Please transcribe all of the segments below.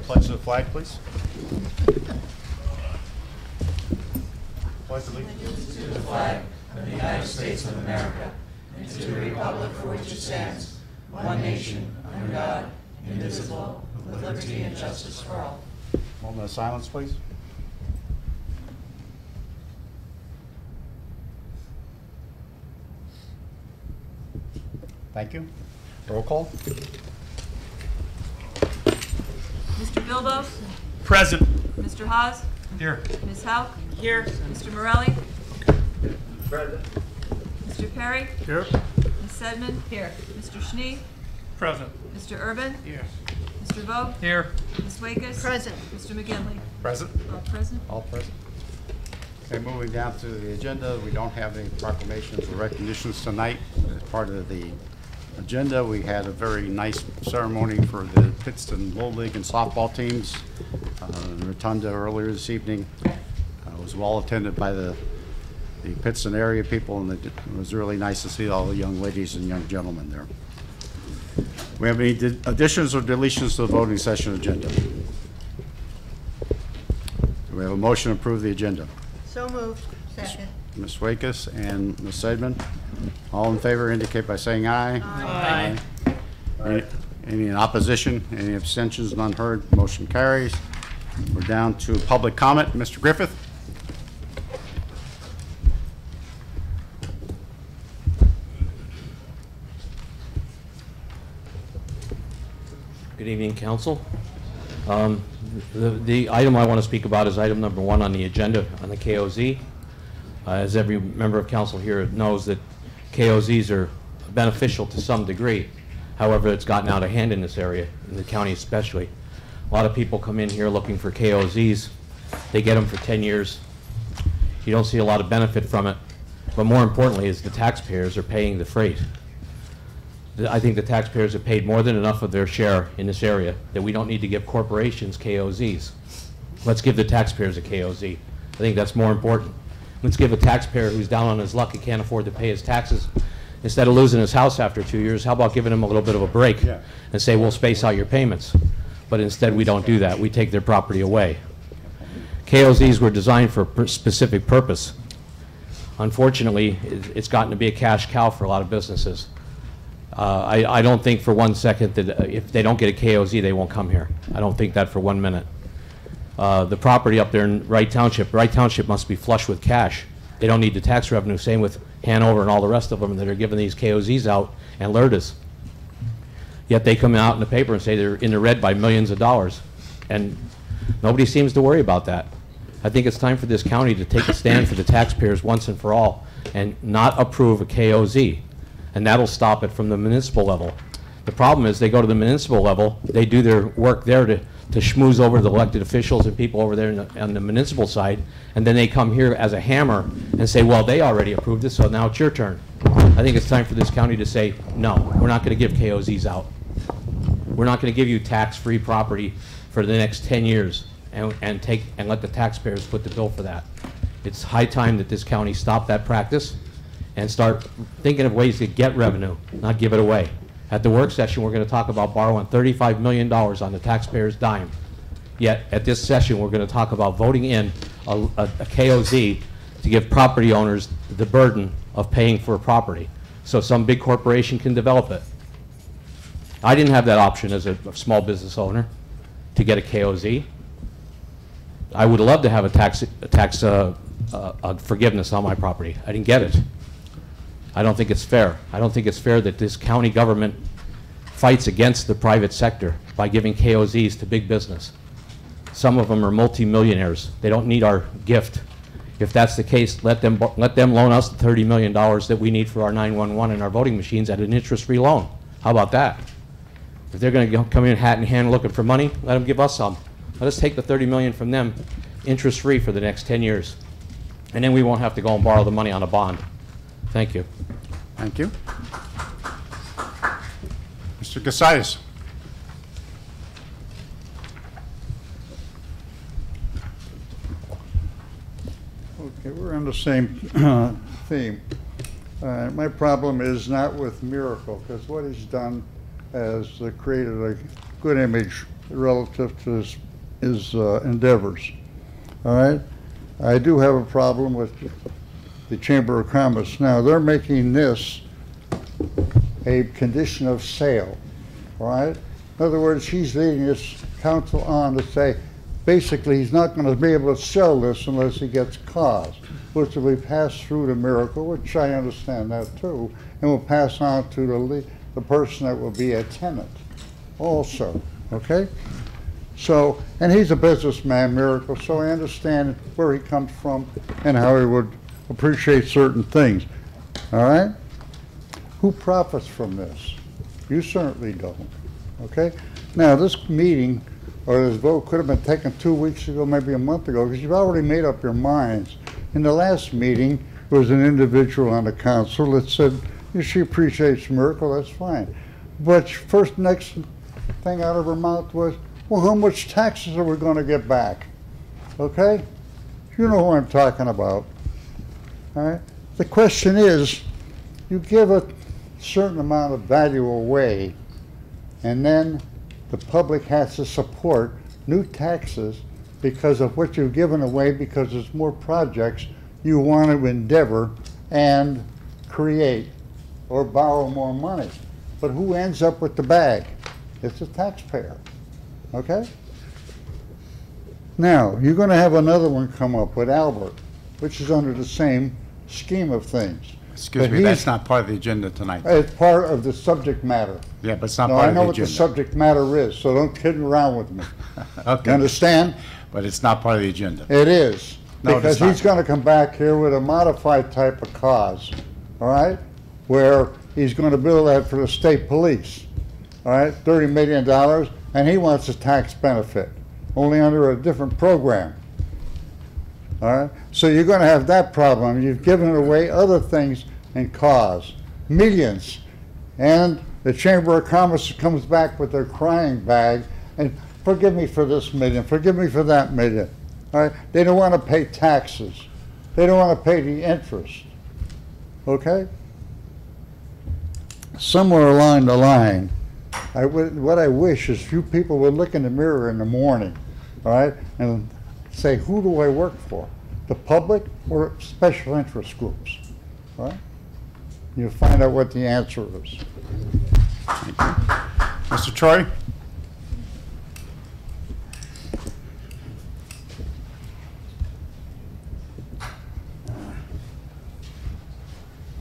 Pledge to the flag, please. Pledge allegiance To the flag of the United States of America and to the republic for which it stands, one nation, under God, indivisible, with liberty and justice for all. Moment of silence, please. Thank you. Roll call. Mr. Bilbo? Present. Mr. Haas? Here. Ms. Hauk? Here. Mr. Morelli? Present. Mr. Perry? Here. Ms. Sedman? Here. Mr. Schnee? Present. Mr. Urban? Here. Mr. Vogt? Here. Ms. Wakes? Present. Mr. McGinley? Present. All present. All present. Okay, moving down to the agenda, we don't have any proclamations or recognitions tonight. As part of the agenda, we had a very nice ceremony for the Pittston Little League and softball teams in Rotunda earlier this evening. It was well attended by the Pittston area people, and it was really nice to see all the young ladies and young gentlemen there. We have any additions or deletions to the voting session agenda? Do we have a motion to approve the agenda? So moved. Second. Ms. Wakes and Ms. Sedman. All in favor indicate by saying aye. Aye. Any in opposition? Any abstentions? None heard. Motion carries. We're down to public comment. Mr. Griffith. Good evening, Council. The item I want to speak about is item number 1 on the agenda on the KOZ. As every member of Council here knows, that KOZs are beneficial to some degree. However, it's gotten out of hand in this area, in the county especially. A lot of people come in here looking for KOZs. They get them for 10 years. You don't see a lot of benefit from it. But more importantly is the taxpayers are paying the freight. I think the taxpayers have paid more than enough of their share in this area, that we don't need to give corporations KOZs. Let's give the taxpayers a KOZ. I think that's more important. Let's give a taxpayer who's down on his luck and can't afford to pay his taxes, instead of losing his house after 2 years, how about giving him a little bit of a break and say, we'll space out your payments. But instead we don't do that. We take their property away. KOZs were designed for a specific purpose. Unfortunately, it's gotten to be a cash cow for a lot of businesses. I don't think for 1 second that if they don't get a KOZ, they won't come here. I don't think that for 1 minute. The property up there in Wright Township must be flush with cash. They don't need the tax revenue. Same with Hanover and all the rest of them that are giving these KOZs out, and Lourdes. Yet they come out in the paper and say they're in the red by millions of dollars. And nobody seems to worry about that. I think it's time for this county to take a stand for the taxpayers once and for all and not approve a KOZ. And that'll stop it from the municipal level. The problem is they go to the municipal level, they do their work there to schmooze over the elected officials and people over there on the municipal side, and then they come here as a hammer and say, well, they already approved it, so now it's your turn. I think it's time for this county to say, no, we're not going to give KOZs out. We're not going to give you tax-free property for the next 10 years and let the taxpayers foot the bill for that. It's high time that this county stop that practice and start thinking of ways to get revenue, not give it away. At the work session, we're going to talk about borrowing $35 million on the taxpayer's dime. Yet, at this session, we're going to talk about voting in a KOZ to give property owners the burden of paying for a property so some big corporation can develop it. I didn't have that option as a small business owner to get a KOZ. I would love to have a tax forgiveness on my property. I didn't get it. I don't think it's fair. I don't think it's fair that this county government fights against the private sector by giving KOZs to big business. Some of them are multimillionaires. They don't need our gift. If that's the case, let them loan us the $30 million that we need for our 911 and our voting machines at an interest-free loan. How about that? If they're going to come in hat in hand looking for money, let them give us some. Let us take the $30 million from them interest-free for the next 10 years. And then we won't have to go and borrow the money on a bond. Thank you. Thank you. Mr. Gasitis. Okay, we're on the same theme. My problem is not with Miracle, because what he's done has created a good image relative to his endeavors. All right? I do have a problem with the Chamber of Commerce. Now, they're making this a condition of sale, all right? In other words, he's leading this council on to say, basically, he's not going to be able to sell this unless he gets cause, which will be passed through to Miracle, which I understand that too, and will pass on to the person that will be a tenant also, okay? So, and he's a businessman, Miracle, so I understand where he comes from and how he would appreciate certain things, all right? Who profits from this? You certainly don't, okay? Now, this meeting or this vote could have been taken 2 weeks ago, maybe a month ago, because you've already made up your minds. In the last meeting, there was an individual on the council that said, if she appreciates Miracle, that's fine. But next thing out of her mouth was, well, how much taxes are we going to get back? Okay? You know who I'm talking about. All right? The question is, you give a certain amount of value away, and then the public has to support new taxes because of what you've given away, because there's more projects you want to endeavor and create or borrow more money. But who ends up with the bag? It's the taxpayer. Okay? Now, you're going to have another one come up with Albert, which is under the same scheme of things. Excuse But me, that's he's- not part of the agenda tonight. It's part of the subject matter. Yeah, but it's not No, part I of know the what the agenda. subject matter is, so don't kid around with me. You Okay, understand? but it's not part of the agenda. It is. No, Because it's not. he's gonna come back here with a modified type of cause, all right? Where he's gonna bill that for the state police, all right? $30 million, and he wants a tax benefit, only under a different program. All right? So you're gonna have that problem. You've given away other things in cause, millions. And the Chamber of Commerce comes back with their crying bag, and forgive me for this million, forgive me for that million. All right? They don't want to pay taxes. They don't want to pay the interest. Okay? Somewhere along the line, what I wish is you people would look in the mirror in the morning, all right, and say, who do I work for? The public or special interest groups? All right? You'll find out what the answer is. Mr. Troy?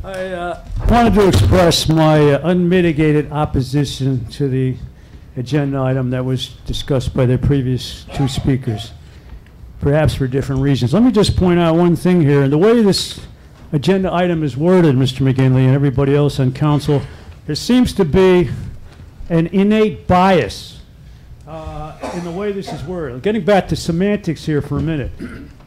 I wanted to express my unmitigated opposition to the agenda item that was discussed by the previous two speakers, perhaps for different reasons. Let me just point out one thing here. The way this agenda item is worded, Mr. McGinley and everybody else on council, there seems to be an innate bias in the way this is worded. Getting back to semantics here for a minute.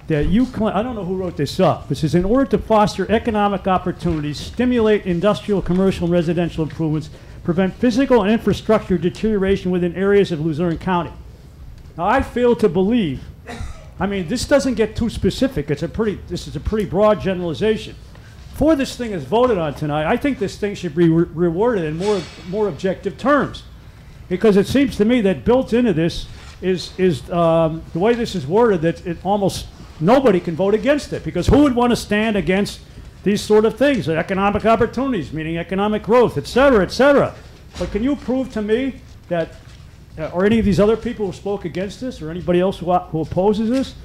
That you claim, I don't know who wrote this up. This is in order to foster economic opportunities, stimulate industrial, commercial, and residential improvements, prevent physical and infrastructure deterioration within areas of Luzerne County. Now, I fail to believe, I mean, this doesn't get too specific. This is a pretty broad generalization. Before this thing is voted on tonight, I think this thing should be rewarded in more objective terms. Because it seems to me that built into this is the way this is worded, that it almost nobody can vote against it, because who would want to stand against these sort of things, economic opportunities, meaning economic growth, et cetera, et cetera. But can you prove to me that, or any of these other people who spoke against this, or anybody else who opposes this,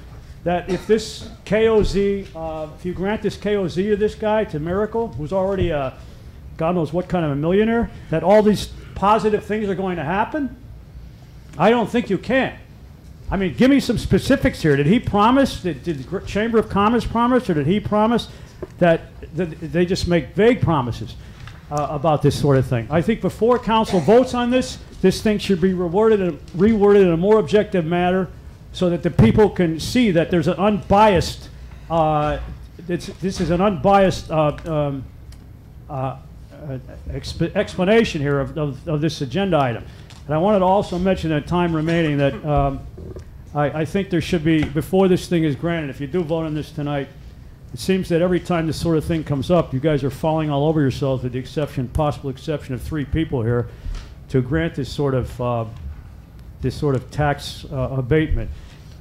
that if this KOZ, if you grant this KOZ to this guy, to Miracle, who's already God knows what kind of a millionaire, that all these positive things are going to happen? I don't think you can. I mean, give me some specifics here. Did he promise, did the Chamber of Commerce promise, or did he promise that they just make vague promises about this sort of thing? I think before council votes on this thing should be reworded in a more objective manner so that the people can see that there's an unbiased, this is an unbiased explanation here of this agenda item. And I wanted to also mention at time remaining that I think there should be, before this thing is granted, if you do vote on this tonight, it seems that every time this sort of thing comes up, you guys are falling all over yourselves with the possible exception of 3 people here, to grant this sort of this sort of tax abatement.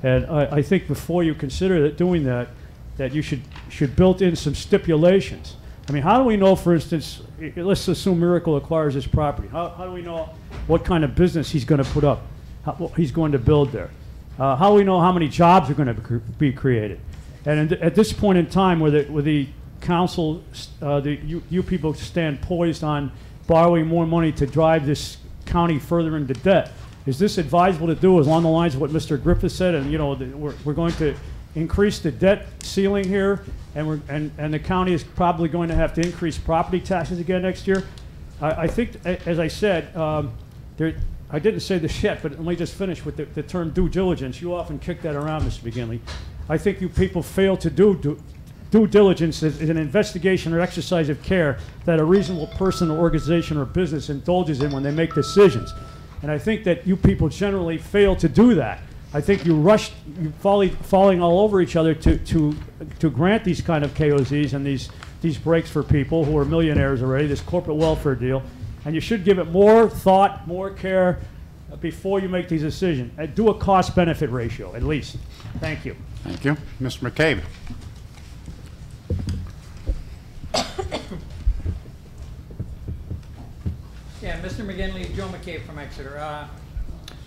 And I think before you consider doing that, that you should build in some stipulations. I mean, how do we know, for instance, let's assume Miracle acquires this property. How do we know what kind of business he's going to put up, what he's going to build there? How do we know how many jobs are going to be created? And at this point in time, where the council, you people stand poised on borrowing more money to drive this county further into debt, is this advisable to do along the lines of what Mr. Griffith said? And we're going to increase the debt ceiling here, and the county is probably going to have to increase property taxes again next year. I think, as I said, I didn't say this yet, but let me just finish with the term due diligence. You often kick that around, Mr. McGinley. I think you people fail to do due diligence is an investigation or exercise of care that a reasonable person or organization or business indulges in when they make decisions. And I think that you people generally fail to do that. I think you falling all over each other to grant these kind of KOZs and these breaks for people who are millionaires already, this corporate welfare deal. And you should give it more thought, more care before you make these decisions. And do a cost-benefit ratio, at least. Thank you. Thank you. Mr. McCabe. Yeah, Mr. McGinley, Joe McCabe from Exeter.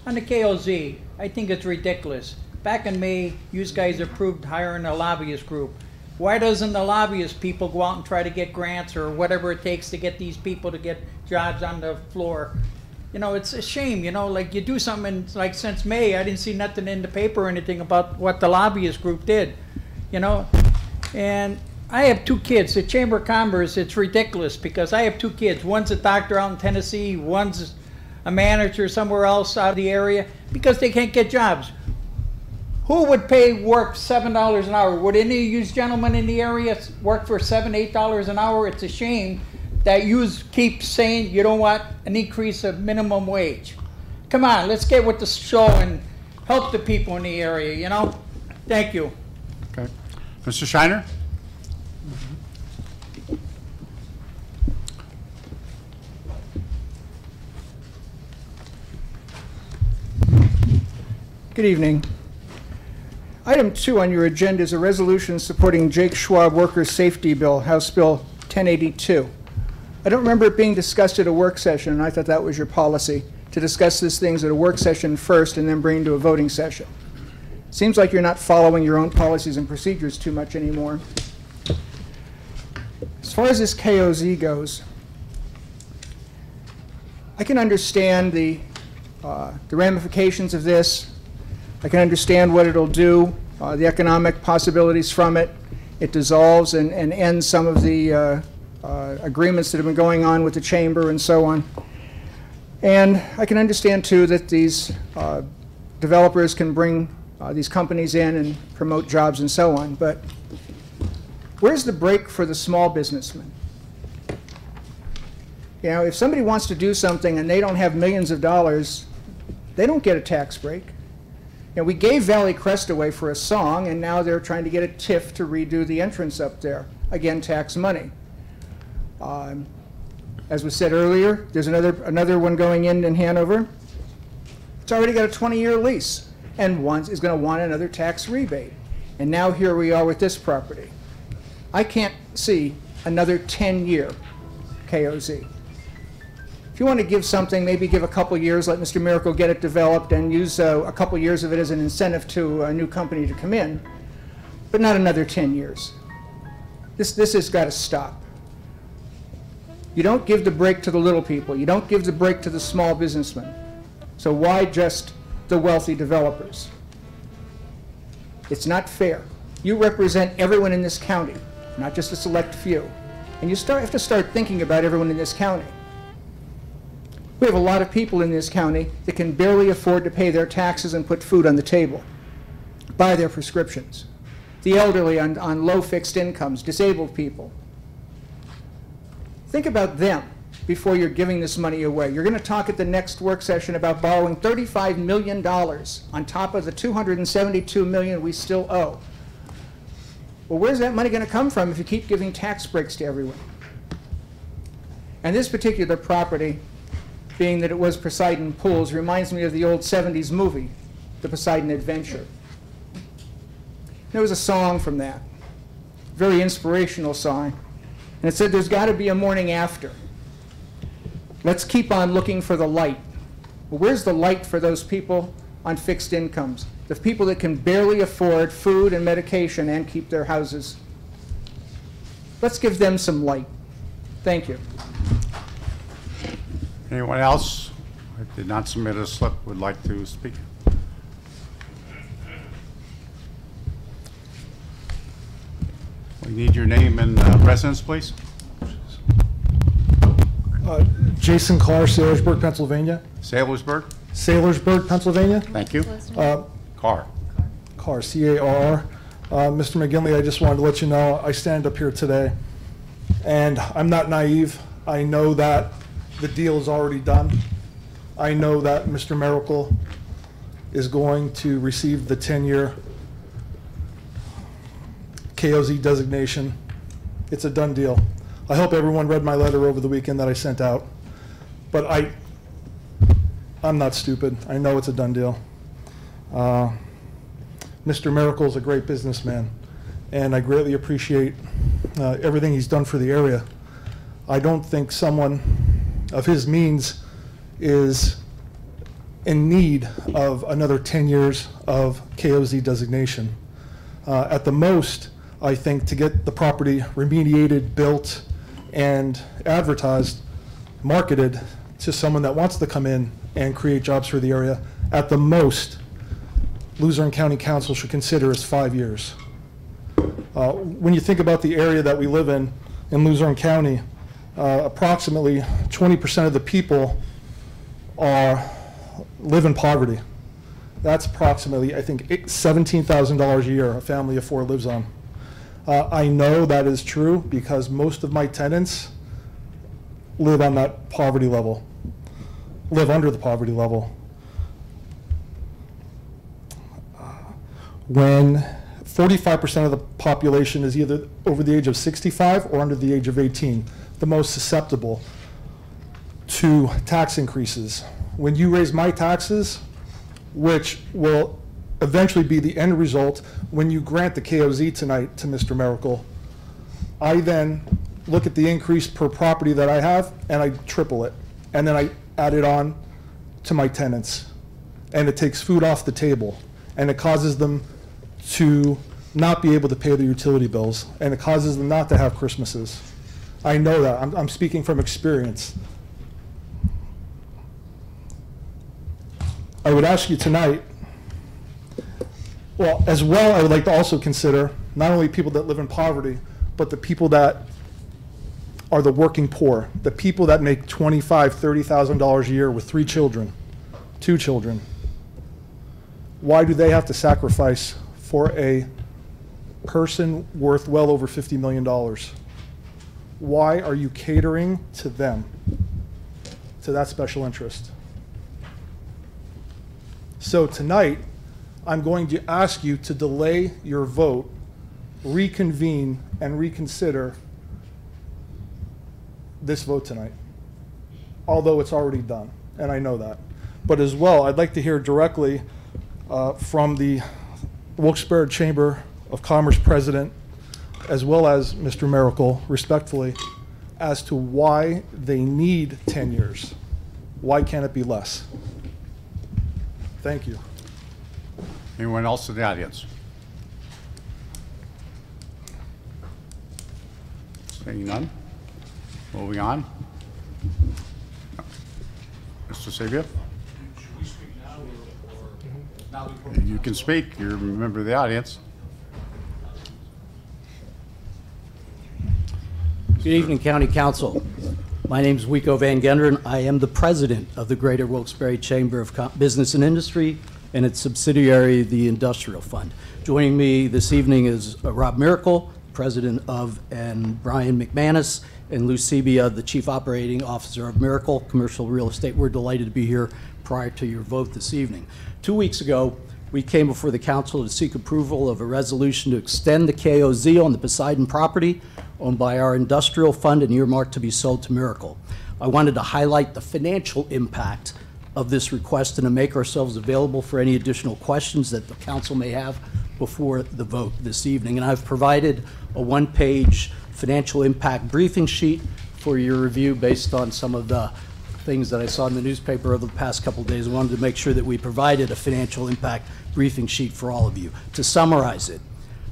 On the KOZ, I think it's ridiculous. Back in May, you guys approved hiring a lobbyist group. Why doesn't the lobbyist people go out and try to get grants or whatever it takes to get these people to get jobs on the floor? You know, it's a shame, you know, like you do something, and like since May, I didn't see nothing in the paper or anything about what the lobbyist group did, you know? And I have two kids. The Chamber of Commerce, it's ridiculous because I have two kids. One's a doctor out in Tennessee, one's a manager somewhere else out of the area because they can't get jobs. Who would work $7 an hour? Would any of you gentlemen in the area work for $7, $8 an hour? It's a shame that you keep saying you don't want an increase of minimum wage. Come on, let's get with the show and help the people in the area, you know? Thank you. Okay. Mr. Shiner? Good evening. Item 2 on your agenda is a resolution supporting Jake Schwab Workers' Safety Bill, House Bill 1082. I don't remember it being discussed at a work session, and I thought that was your policy, to discuss these things at a work session first and then bring to a voting session. Seems like you're not following your own policies and procedures too much anymore. As far as this KOZ goes, I can understand the ramifications of this. I can understand what it'll do, the economic possibilities from it. It dissolves and ends some of the agreements that have been going on with the chamber and so on. And I can understand, too, that these developers can bring these companies in and promote jobs and so on. But where's the break for the small businessman? You know, if somebody wants to do something and they don't have millions of dollars, they don't get a tax break. You know, we gave Valley Crest away for a song, and now they're trying to get a TIF to redo the entrance up there. Again, tax money. As was said earlier, there's another one going in Hanover. It's already got a 20-year lease, and one is going to want another tax rebate. And now here we are with this property. I can't see another 10-year KOZ. If you want to give something, maybe give a couple years, let Mr. Miracle get it developed and use a couple years of it as an incentive to a new company to come in, but not another 10 years. This has got to stop. You don't give the break to the little people. You don't give the break to the small businessmen. So why just the wealthy developers? It's not fair. You represent everyone in this county, not just a select few. And you have to start thinking about everyone in this county. We have a lot of people in this county that can barely afford to pay their taxes and put food on the table, buy their prescriptions. The elderly on low fixed incomes, disabled people. Think about them before you're giving this money away. You're going to talk at the next work session about borrowing $35 million on top of the $272 million we still owe. Well, where's that money going to come from if you keep giving tax breaks to everyone? And this particular property, being that it was Poseidon Pools, reminds me of the old 70s movie, The Poseidon Adventure. There was a song from that, very inspirational song, and it said, there's got to be a morning after. Let's keep on looking for the light. Well, where's the light for those people on fixed incomes? The people that can barely afford food and medication and keep their houses. Let's give them some light. Thank you. Anyone else who did not submit a slip would like to speak? We need your name and residence, please. Jason Carr, Sailorsburg, Pennsylvania. Sailorsburg? Sailorsburg, Pennsylvania. Thank you. Carr. Carr, C-A-R-R. Mr. McGinley, I just wanted to let you know I stand up here today, and I'm not naive. I know that the deal is already done. I know that Mr. Miracle is going to receive the 10-year KOZ designation. It's a done deal. I hope everyone read my letter over the weekend that I sent out, but I'm not stupid. I know it's a done deal. Mr. Miracle is a great businessman, and I greatly appreciate everything he's done for the area. I don't think someone of his means is in need of another 10 years of KOZ designation. At the most, I think to get the property remediated, built, and advertised, marketed to someone that wants to come in and create jobs for the area, at the most, Luzerne County Council should consider is 5 years. When you think about the area that we live in Luzerne County, approximately 20% of the people live in poverty. That's approximately, I think, $17,000 a year a family of four lives on. I know that is true because most of my tenants live on that poverty level, live under the poverty level. When 45% of the population is either over the age of 65 or under the age of 18, the most susceptible to tax increases. When you raise my taxes, which will eventually be the end result when you grant the KOZ tonight to Mr. Miracle, I then look at the increase per property that I have and I triple it. And then I add it on to my tenants. And it takes food off the table. And it causes them to not be able to pay their utility bills. And it causes them not to have Christmases. I know that. I'm speaking from experience. I would ask you tonight, well, as well, I would like to also consider not only people that live in poverty, but the people that are the working poor, the people that make $25,000, $30,000 a year with 3 children, 2 children. Why do they have to sacrifice for a person worth well over $50 million? Why are you catering to them, to that special interest? So tonight, I'm going to ask you to delay your vote, reconvene, and reconsider this vote tonight, although it's already done, and I know that. But as well, I'd like to hear directly from the Wilkes-Barre Chamber of Commerce president, as well as Mr. Miracle, respectfully, as to why they need 10 years. Why can't it be less? Thank you. Anyone else in the audience? Seeing none. Moving on. Mr. Sabia? You can speak. You're a member of the audience. Good evening, County Council. My name is Wico Van Genderen. I am the president of the Greater Wilkes-Barre Chamber of Business and Industry and its subsidiary, the Industrial Fund. Joining me this evening is Rob Miracle, president of, and Brian McManus, and Lou Sebia, the chief operating officer of Miracle Commercial Real Estate. We're delighted to be here prior to your vote this evening. 2 weeks ago, we came before the council to seek approval of a resolution to extend the KOZ on the Poseidon property owned by our industrial fund and earmarked to be sold to Miracle. I wanted to highlight the financial impact of this request and to make ourselves available for any additional questions that the council may have before the vote this evening. And I've provided a one-page financial impact briefing sheet for your review based on some of the things that I saw in the newspaper over the past couple of days. I wanted to make sure that we provided a financial impact briefing sheet for all of you. To summarize it,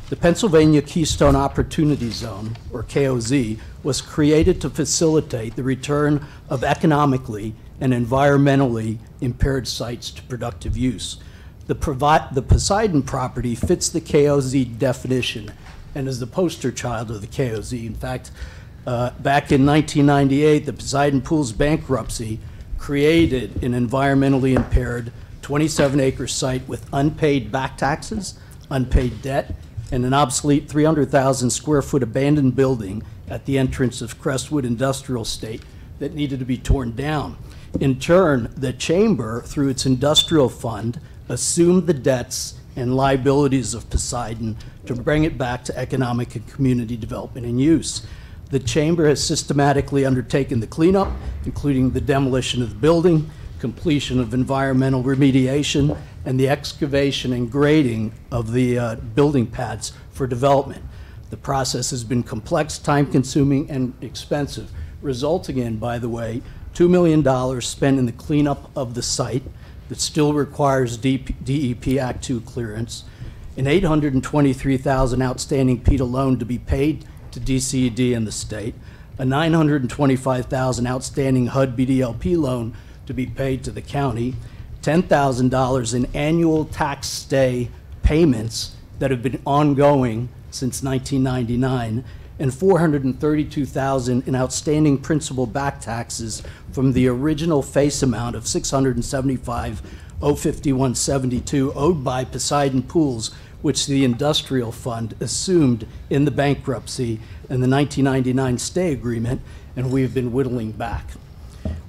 the Pennsylvania Keystone Opportunity Zone, or KOZ, was created to facilitate the return of economically and environmentally impaired sites to productive use. The Poseidon property fits the KOZ definition and is the poster child of the KOZ. In fact, back in 1998, the Poseidon Pool's bankruptcy created an environmentally impaired 27-acre site with unpaid back taxes, unpaid debt, and an obsolete 300,000 square foot abandoned building at the entrance of Crestwood Industrial Estate that needed to be torn down. In turn, the Chamber, through its industrial fund, assumed the debts and liabilities of Poseidon to bring it back to economic and community development and use. The Chamber has systematically undertaken the cleanup, including the demolition of the building, completion of environmental remediation, and the excavation and grading of the building pads for development. The process has been complex, time-consuming, and expensive, resulting in, by the way, $2 million spent in the cleanup of the site that still requires DEP Act 2 clearance, an $823,000 outstanding PETA loan to be paid to DCED and the state, a $925,000 outstanding HUD BDLP loan to be paid to the county, $10,000 in annual tax stay payments that have been ongoing since 1999, and $432,000 in outstanding principal back taxes from the original face amount of $675,051.72 owed by Poseidon Pools, which the industrial fund assumed in the bankruptcy and the 1999 stay agreement, and we have been whittling back.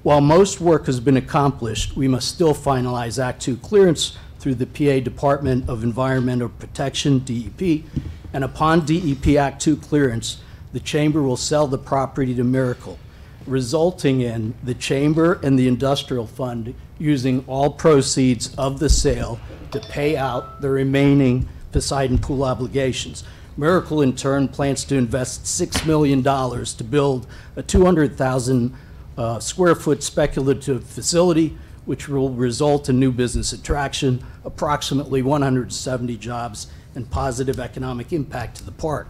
While most work has been accomplished, we must still finalize Act 2 clearance through the PA Department of Environmental Protection, DEP, and upon DEP Act 2 clearance, the Chamber will sell the property to Miracle, resulting in the Chamber and the Industrial Fund using all proceeds of the sale to pay out the remaining Poseidon Pool obligations. Miracle, in turn, plans to invest $6 million to build a 200,000 square foot speculative facility, which will result in new business attraction, approximately 170 jobs, and positive economic impact to the park.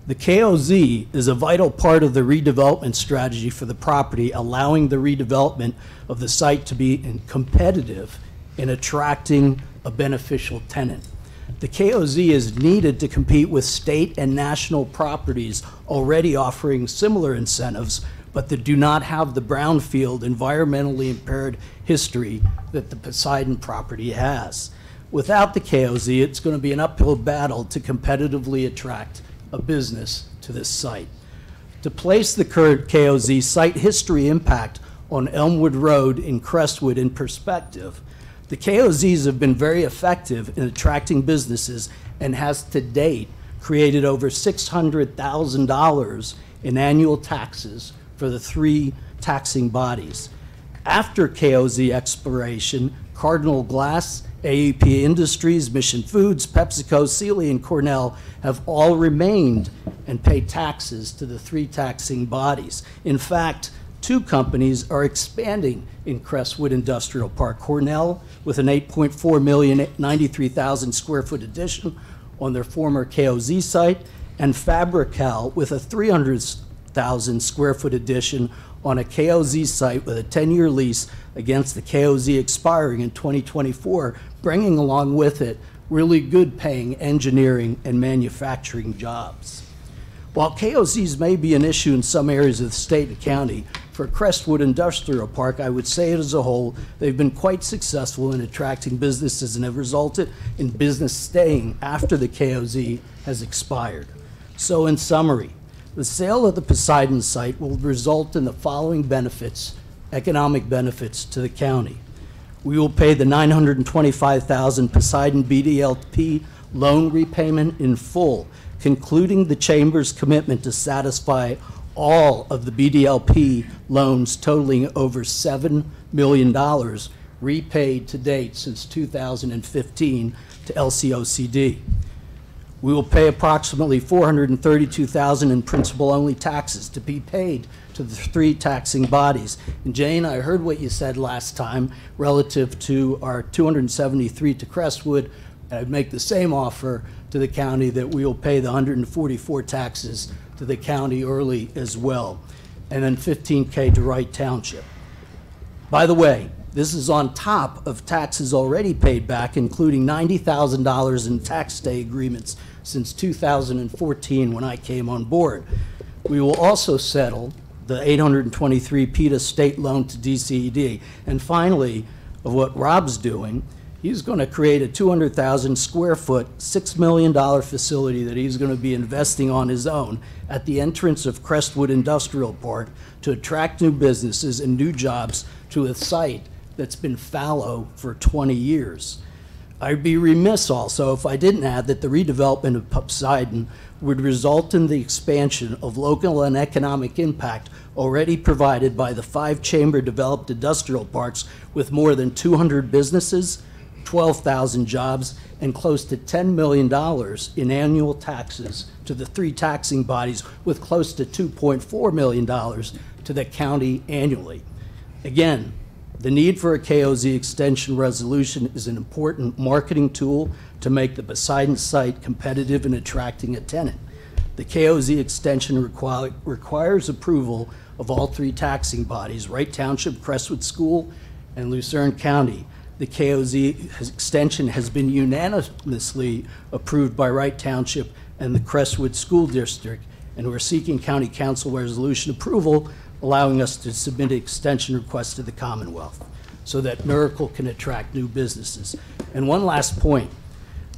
The KOZ is a vital part of the redevelopment strategy for the property, allowing the redevelopment of the site to be competitive in attracting a beneficial tenant. The KOZ is needed to compete with state and national properties already offering similar incentives, but that do not have the brownfield, environmentally impaired history that the Poseidon property has. Without the KOZ, it's going to be an uphill battle to competitively attract a business to this site. To place the current KOZ site history impact on Elmwood Road in Crestwood in perspective, the KOZs have been very effective in attracting businesses and has to date created over $600,000 in annual taxes for the three taxing bodies. After KOZ expiration, Cardinal Glass, AEP Industries, Mission Foods, PepsiCo, Sealy, and Cornell have all remained and pay taxes to the three taxing bodies. In fact, two companies are expanding in Crestwood Industrial Park. Cornell with an 8.4 million, 93,000 square foot addition on their former KOZ site, and Fabrical with a 300,000 square foot addition on a KOZ site with a 10-year lease against the KOZ expiring in 2024, bringing along with it really good paying engineering and manufacturing jobs. While KOZs may be an issue in some areas of the state and county, for Crestwood Industrial Park, I would say as a whole, they've been quite successful in attracting businesses and have resulted in business staying after the KOZ has expired. So in summary, the sale of the Poseidon site will result in the following benefits, economic benefits to the county. We will pay the $925,000 Poseidon BDLP loan repayment in full, concluding the Chamber's commitment to satisfy all of the BDLP loans totaling over $7 million repaid to date since 2015 to LCOCD. We will pay approximately $432,000 in principal-only taxes to be paid to the 3 taxing bodies. And Jane, I heard what you said last time relative to our 273 to Crestwood. I'd make the same offer to the county that we will pay the 144 taxes to the county early as well, and then $15K to Wright Township. By the way, this is on top of taxes already paid back, including $90,000 in tax stay agreements since 2014 when I came on board. We will also settle the 823 PETA state loan to DCED. And finally, of what Rob's doing, he's going to create a 200,000 square foot, $6 million facility that he's going to be investing on his own at the entrance of Crestwood Industrial Park to attract new businesses and new jobs to a site that's been fallow for 20 years. I'd be remiss also if I didn't add that the redevelopment of Poseidon would result in the expansion of local and economic impact already provided by the 5 chamber developed industrial parks with more than 200 businesses, 12,000 jobs, and close to $10 million in annual taxes to the 3 taxing bodies, with close to $2.4 million to the county annually. Again, the need for a KOZ extension resolution is an important marketing tool to make the Poseidon site competitive in attracting a tenant. The KOZ extension requires approval of all 3 taxing bodies, Wright Township, Crestwood School, and Lucerne County. The KOZ extension has been unanimously approved by Wright Township and the Crestwood School District, and we're seeking County Council resolution approval, allowing us to submit an extension request to the Commonwealth so that Miracle can attract new businesses. And one last point,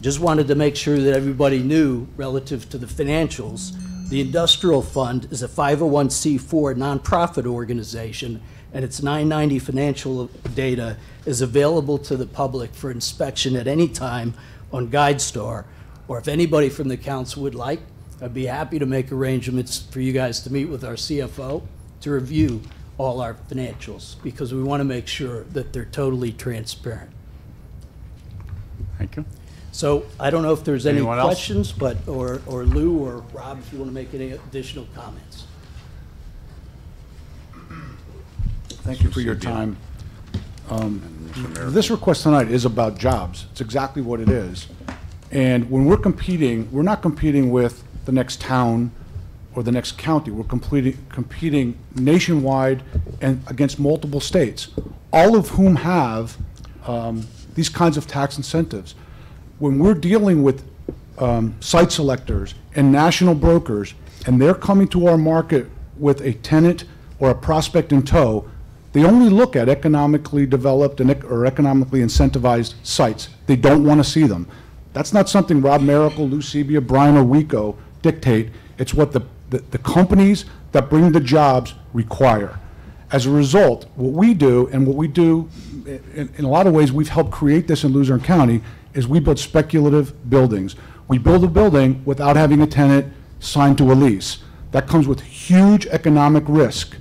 just wanted to make sure that everybody knew relative to the financials, the Industrial Fund is a 501c4 nonprofit organization, and its 990 financial data is available to the public for inspection at any time on GuideStar. Or if anybody from the council would like, I'd be happy to make arrangements for you guys to meet with our CFO to review all our financials, because we want to make sure that they're totally transparent. Thank you. So I don't know if there's any Anyone else? questions, but, or Lou or Rob, if you want to make any additional comments. Thank you for your time. This request tonight is about jobs. It's exactly what it is. And when we're competing, we're not competing with the next town or the next county. We're competing nationwide and against multiple states, all of whom have these kinds of tax incentives. When we're dealing with site selectors and national brokers, and they're coming to our market with a tenant or a prospect in tow, they only look at economically developed or economically incentivized sites. They don't want to see them. That's not something Rob Miracle, Lou Sebia, Brian, or Wico dictate. It's what the companies that bring the jobs require. As a result, what we do, and what we do in a lot of ways, we've helped create this in Luzerne County, is we build speculative buildings. We build a building without having a tenant signed to a lease. That comes with huge economic risk.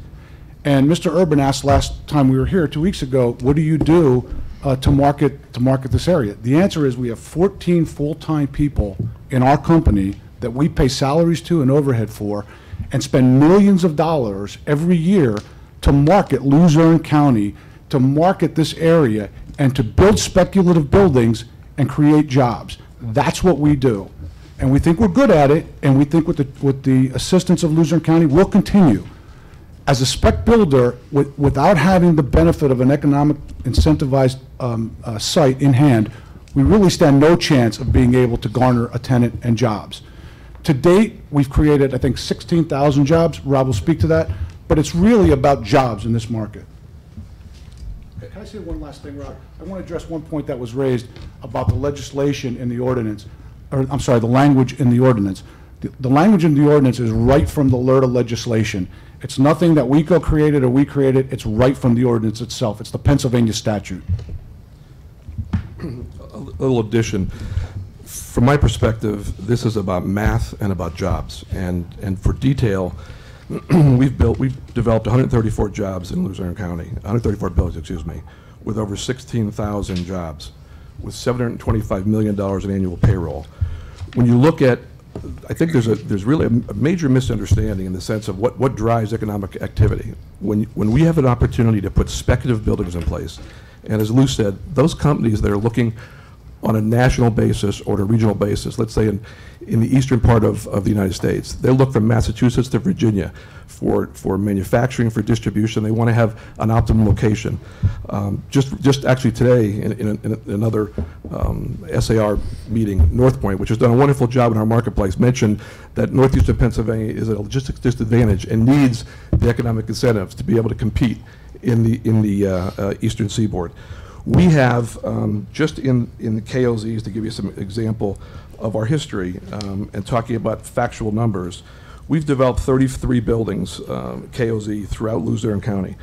And Mr. Urban asked last time we were here 2 weeks ago, what do you do to market this area? The answer is we have 14 full-time people in our company that we pay salaries to and overhead for, and spend millions of dollars every year to market Luzerne County, to market this area, and to build speculative buildings and create jobs. That's what we do. And we think we're good at it, and we think with the assistance of Luzerne County, we'll continue. As a spec builder, without having the benefit of an economic incentivized site in hand, we really stand no chance of being able to garner a tenant and jobs. To date, we've created, I think, 16,000 jobs. Rob will speak to that. But it's really about jobs in this market. Can I say one last thing, Rob? I want to address one point that was raised about the legislation in the ordinance, or I'm sorry, the language in the ordinance. The language in the ordinance is right from the LRTA legislation. It's nothing that WECO created or we created. It's right from the ordinance itself. It's the Pennsylvania statute. A little addition. From my perspective, this is about math and about jobs. And for detail, we've developed 134 jobs in Luzerne County, 134 buildings, excuse me, with over 16,000 jobs, with $725 million in annual payroll. When you look at, I think there's really a major misunderstanding in the sense of what drives economic activity. When we have an opportunity to put speculative buildings in place, and as Lou said, those companies that are looking on a national basis or a regional basis, let's say in the eastern part of the United States, they'll look from Massachusetts to Virginia for manufacturing, for distribution. They want to have an optimum location. Just actually today in another SAR meeting, North Point, which has done a wonderful job in our marketplace, mentioned that northeastern Pennsylvania is at a logistics disadvantage and needs the economic incentives to be able to compete in the eastern seaboard. We have, just in the KOZs, to give you some example of our history and talking about factual numbers, we've developed 33 buildings, KOZ, throughout Luzerne County.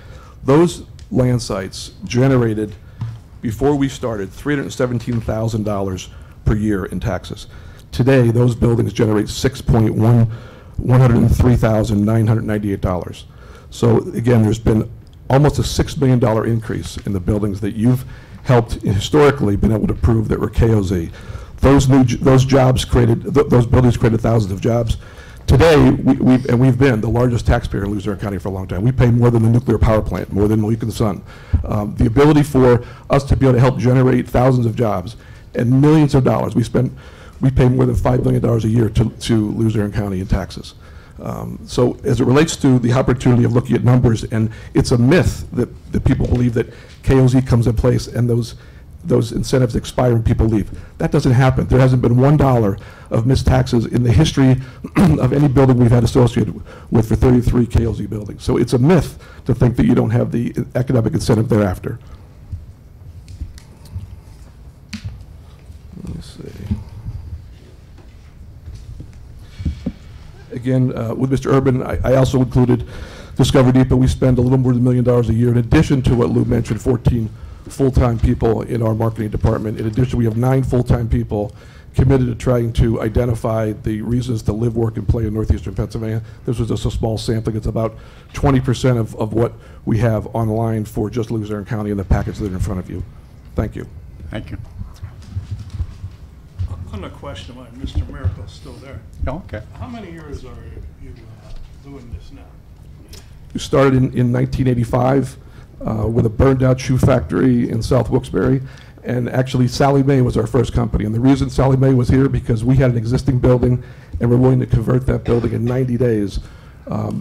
Those land sites generated, before we started, $317,000 per year in taxes. Today, those buildings generate $103,998. So again, there's been almost a $6 million increase in the buildings that you've helped historically been able to prove that were KOZ. Those jobs created, those buildings created thousands of jobs. Today, we've been the largest taxpayer in Luzerne County for a long time. We pay more than the nuclear power plant, more than Malik and the Sun. The ability for us to be able to help generate thousands of jobs and millions of dollars. We pay more than $5 million a year to Luzerne County in taxes. So as it relates to the opportunity of looking at numbers, and it's a myth that people believe that KOZ comes in place and those incentives expire and people leave. That doesn't happen. There hasn't been $1 of missed taxes in the history of any building we've had associated with for 33 KOZ buildings. So it's a myth to think that you don't have the economic incentive thereafter. Let me see. Again, with Mr. Urban, I also included Discover Depot. We spend a little more than $1 million a year, in addition to what Lou mentioned, 14 full-time people in our marketing department. In addition, we have 9 full-time people committed to trying to identify the reasons to live, work, and play in northeastern Pennsylvania. This was just a small sampling. It's about 20% of what we have online for just Luzerne County in the package that are in front of you. Thank you. Thank you. On the question, why Mr. Miracle's still there. Oh, okay. How many years are you doing this now? We started in 1985 with a burned-out shoe factory in South Wilkes-Barre, and actually Sally Mae was our first company. And the reason Sally Mae was here because we had an existing building and were willing to convert that building in 90 days.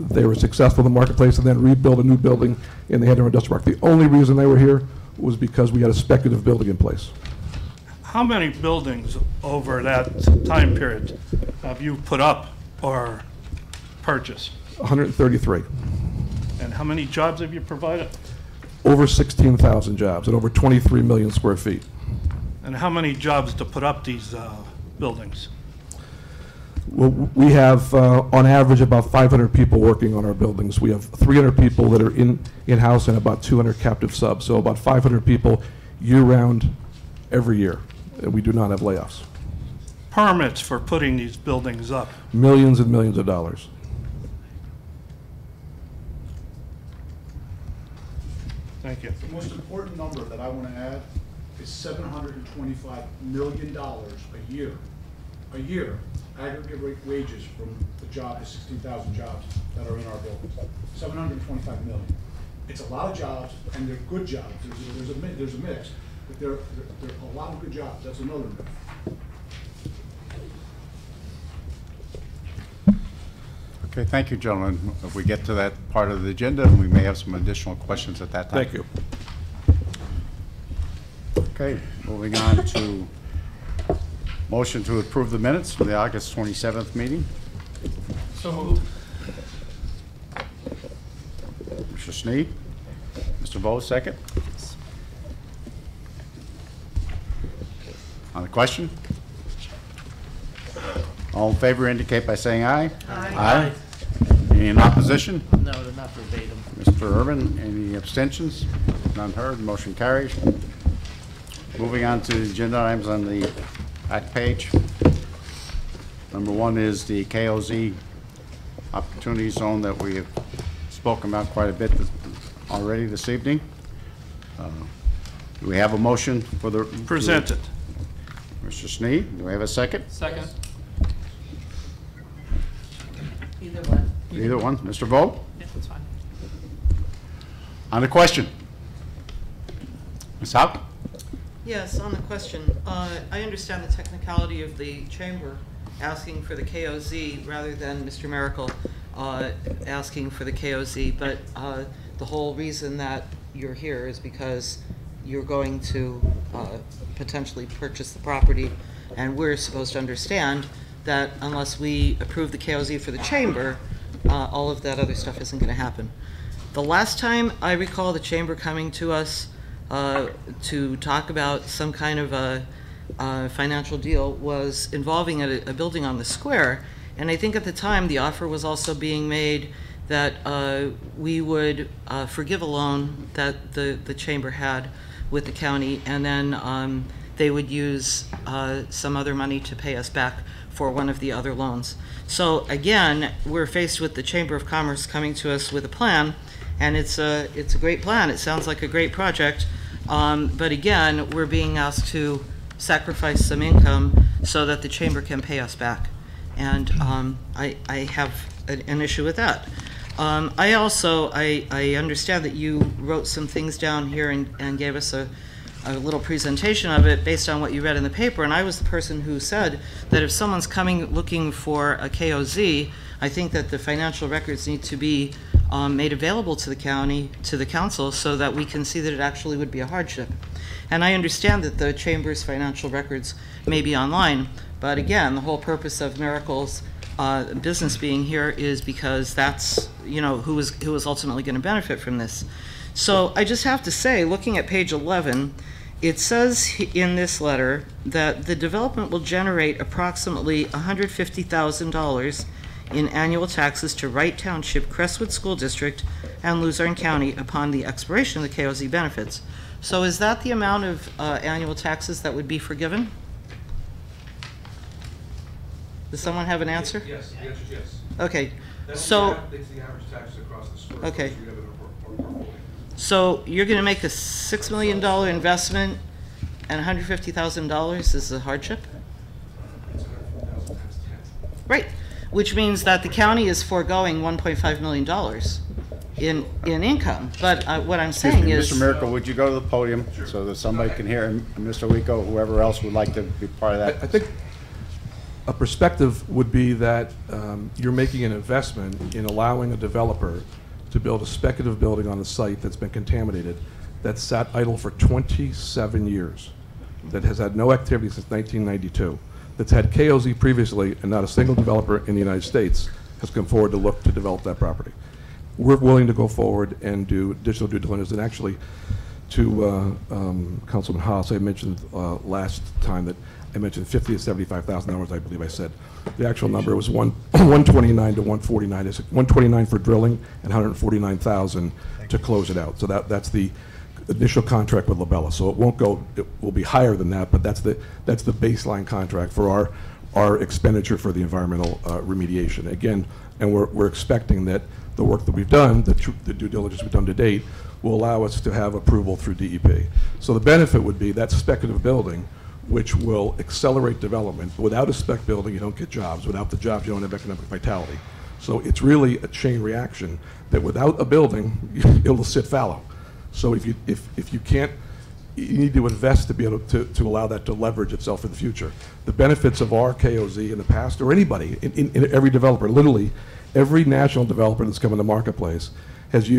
They were successful in the marketplace and then rebuilt a new building in the Head Industrial Park. The only reason they were here was because we had a speculative building in place. How many buildings over that time period have you put up or purchased? 133. And how many jobs have you provided? Over 16,000 jobs and over 23 million square feet. And how many jobs to put up these buildings? Well, we have, on average, about 500 people working on our buildings. We have 300 people that are in-house and about 200 captive subs. So about 500 people year-round every year. And we do not have layoffs. Permits for putting these buildings up? Millions and millions of dollars. Thank you. The most important number that I want to add is $725 million a year, aggregate wages from the 16,000 jobs that are in our buildings. 725 million. It's a lot of jobs, and they're good jobs. There's a mix, but they're a lot of good jobs. That's another myth. Okay, thank you, gentlemen. If we get to that part of the agenda, we may have some additional questions at that time. Thank you. Okay, moving on to motion to approve the minutes for the August 27th meeting. So moved. Mr. Sneed? Mr. Bo, second? On the question? All in favor indicate by saying aye. Aye. Any in opposition? No, they're not verbatim. Mr. Urban, any abstentions? None heard, motion carries. Moving on to the agenda items on the back page. Number one is the KOZ Opportunity Zone that we have spoken about quite a bit already this evening. Do we have a motion for the... Presented. Mr. Sneed, do we have a second? Second. Either one. Either one. Mr. Vogt? Yeah, that's fine. On the question. Ms. Howe? Yes, on the question, I understand the technicality of the chamber asking for the KOZ rather than Mr. Miracle asking for the KOZ, but the whole reason that you're here is because you're going to potentially purchase the property, and we're supposed to understand that unless we approve the KOZ for the chamber, all of that other stuff isn't going to happen. The last time I recall the chamber coming to us to talk about some kind of a financial deal was involving a building on the square, and I think at the time the offer was also being made that we would forgive a loan that the chamber had with the county, and then they would use some other money to pay us back for one of the other loans. So again, we're faced with the Chamber of Commerce coming to us with a plan, and it's a great plan. It sounds like a great project, but again, we're being asked to sacrifice some income so that the chamber can pay us back, and I have an issue with that. I also understand that you wrote some things down here and gave us a little presentation of it based on what you read in the paper, and I was the person who said that if someone's coming looking for a KOZ, I think that the financial records need to be made available to the county, to the council, so that we can see that it actually would be a hardship. And I understand that the chamber's financial records may be online, but again, the whole purpose of Miracle's business being here is because that's, you know, who is ultimately going to benefit from this. So I just have to say, looking at page 11, it says in this letter that the development will generate approximately $150,000 in annual taxes to Wright Township, Crestwood School District, and Luzerne County upon the expiration of the KOZ benefits. So is that the amount of annual taxes that would be forgiven? Does someone have an answer? Yes, the answer is yes. Okay, That's so... the average tax across the square. Okay. We have in our portfolio. So you're going to make a $6 million investment, and $150,000 is a hardship? It's 150,000 times 10. Right, which means that the county is foregoing $1.5 million in income. But what I'm Excuse saying me, is... Mr. Miracle, would you go to the podium so that somebody can hear, and Mr. Wico, whoever else would like to be part of that? I think a perspective would be that you're making an investment in allowing a developer to build a speculative building on a site that's been contaminated, that's sat idle for 27 years, that has had no activity since 1992, that's had KOZ previously, and not a single developer in the United States has come forward to look to develop that property. We're willing to go forward and do additional due diligence, and actually, to Councilman Haas, I mentioned last time that I mentioned $50,000 to $75,000, I believe I said. The actual number was 129 to 149. It's 129 for drilling and 149,000 to close it out. So that's the initial contract with Labella. So it won't go. It will be higher than that, but that's the baseline contract for our expenditure for the environmental remediation. Again, and we're expecting that the work that we've done, the due diligence we've done to date, will allow us to have approval through DEP. So the benefit would be that speculative building, which will accelerate development. Without a spec building, you don't get jobs. Without the jobs, you don't have economic vitality. So it's really a chain reaction that without a building, it will sit fallow. So if you can't, you need to invest to be able to allow that to leverage itself in the future. The benefits of our KOZ in the past, or anybody, in every developer, literally every national developer that's come in the marketplace has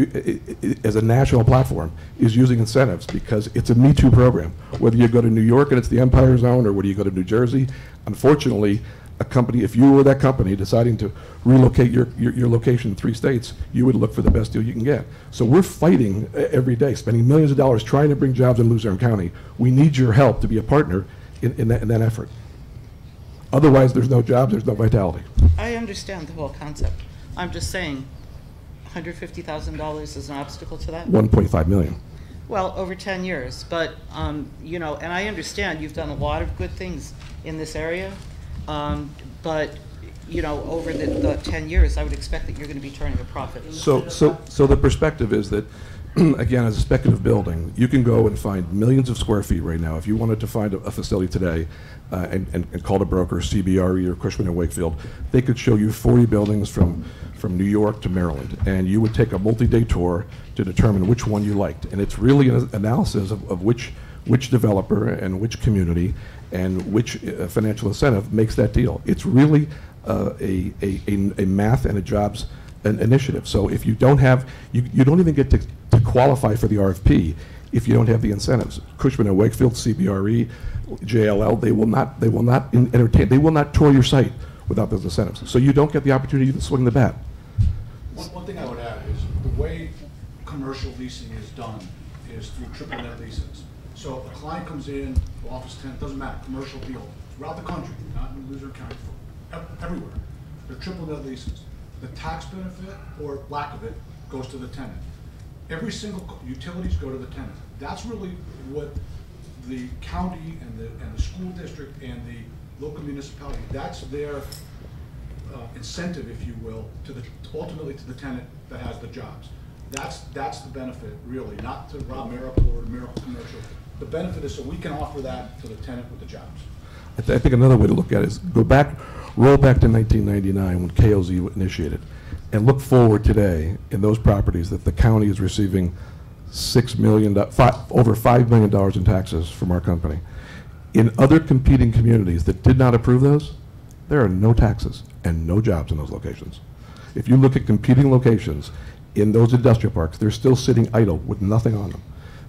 as a national platform is using incentives because it's a Me Too program. Whether you go to New York and it's the Empire Zone, or whether you go to New Jersey, unfortunately, a company, if you were that company deciding to relocate your location in 3 states, you would look for the best deal you can get. So we're fighting every day, spending millions of dollars trying to bring jobs in Luzerne County. We need your help to be a partner in that effort. Otherwise, there's no jobs, there's no vitality. I understand the whole concept. I'm just saying, $150,000 is an obstacle to that? 1.5 million. Well, over 10 years, but, you know, and I understand you've done a lot of good things in this area, but you know, over the 10 years, I would expect that you're going to be turning a profit. So the perspective is that, again, as a speculative building, you can go and find millions of square feet right now. If you wanted to find a facility today and called a broker, CBRE or Cushman & Wakefield, they could show you 40 buildings from New York to Maryland, and you would take a multi-day tour to determine which one you liked. And it's really an analysis of which developer and which community and which financial incentive makes that deal. It's really a math and a jobs initiative. So if you don't have, you don't even get to qualify for the RFP if you don't have the incentives. Cushman & Wakefield, CBRE, JLL, they will not entertain, they will not tour your site without those incentives. So you don't get the opportunity to swing the bat. One thing I would add is the way commercial leasing is done is through triple net leases. So if a client comes in, office tenant, doesn't matter, commercial deal, throughout the country, not in Luzerne County, everywhere, they're triple net leases. The tax benefit or lack of it goes to the tenant. Every single utilities go to the tenant. That's really what the county and the school district and the local municipality, that's their incentive, if you will, ultimately to the tenant that has the jobs. That's the benefit, really, not to Rob Miracle or Miracle Commercial. The benefit is so we can offer that to the tenant with the jobs. I think another way to look at it is roll back to 1999 when KOZ initiated, and look forward today in those properties that the county is receiving over $5 million in taxes from our company. In other competing communities that did not approve those, there are no taxes and no jobs in those locations. If you look at competing locations in those industrial parks, they're still sitting idle with nothing on them.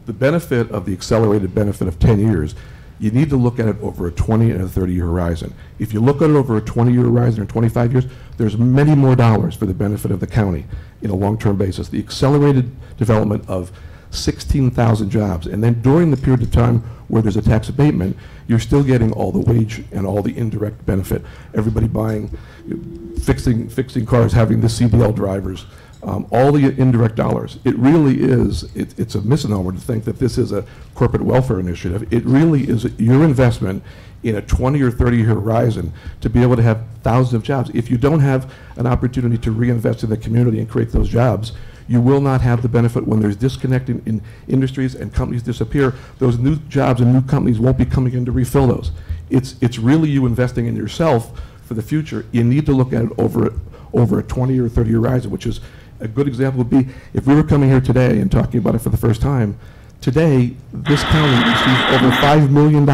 The benefit of the accelerated benefit of 10 years, you need to look at it over a 20 and a 30-year horizon. If you look at it over a 20-year horizon or 25 years, there's many more dollars for the benefit of the county in a long-term basis. The accelerated development of 16,000 jobs, and then during the period of time where there's a tax abatement, you're still getting all the wage and all the indirect benefit. Everybody buying, fixing cars, having the CDL drivers, all the indirect dollars. It really is, it's a misnomer to think that this is a corporate welfare initiative. It really is your investment in a 20 or 30 year horizon to be able to have thousands of jobs. If you don't have an opportunity to reinvest in the community and create those jobs, you will not have the benefit when there's disconnect in industries and companies disappear. Those new jobs and new companies won't be coming in to refill those. It's really you investing in yourself for the future. You need to look at it over a 20 or 30 year horizon, which is a good example would be if we were coming here today and talking about it for the first time. Today, this county receives over $5 million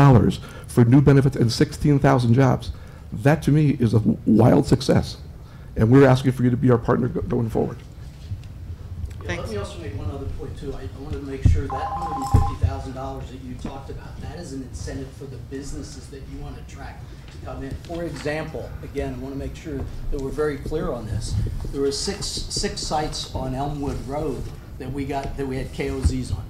for new benefits and 16,000 jobs. That to me is a wild success, and we're asking for you to be our partner going forward. Let me also make one other point too. I wanted to make sure that $150,000 that you talked about, that is an incentive for the businesses that you want to attract to come in. For example, again, I want to make sure that we're very clear on this. There were six sites on Elmwood Road that we had KOZs on.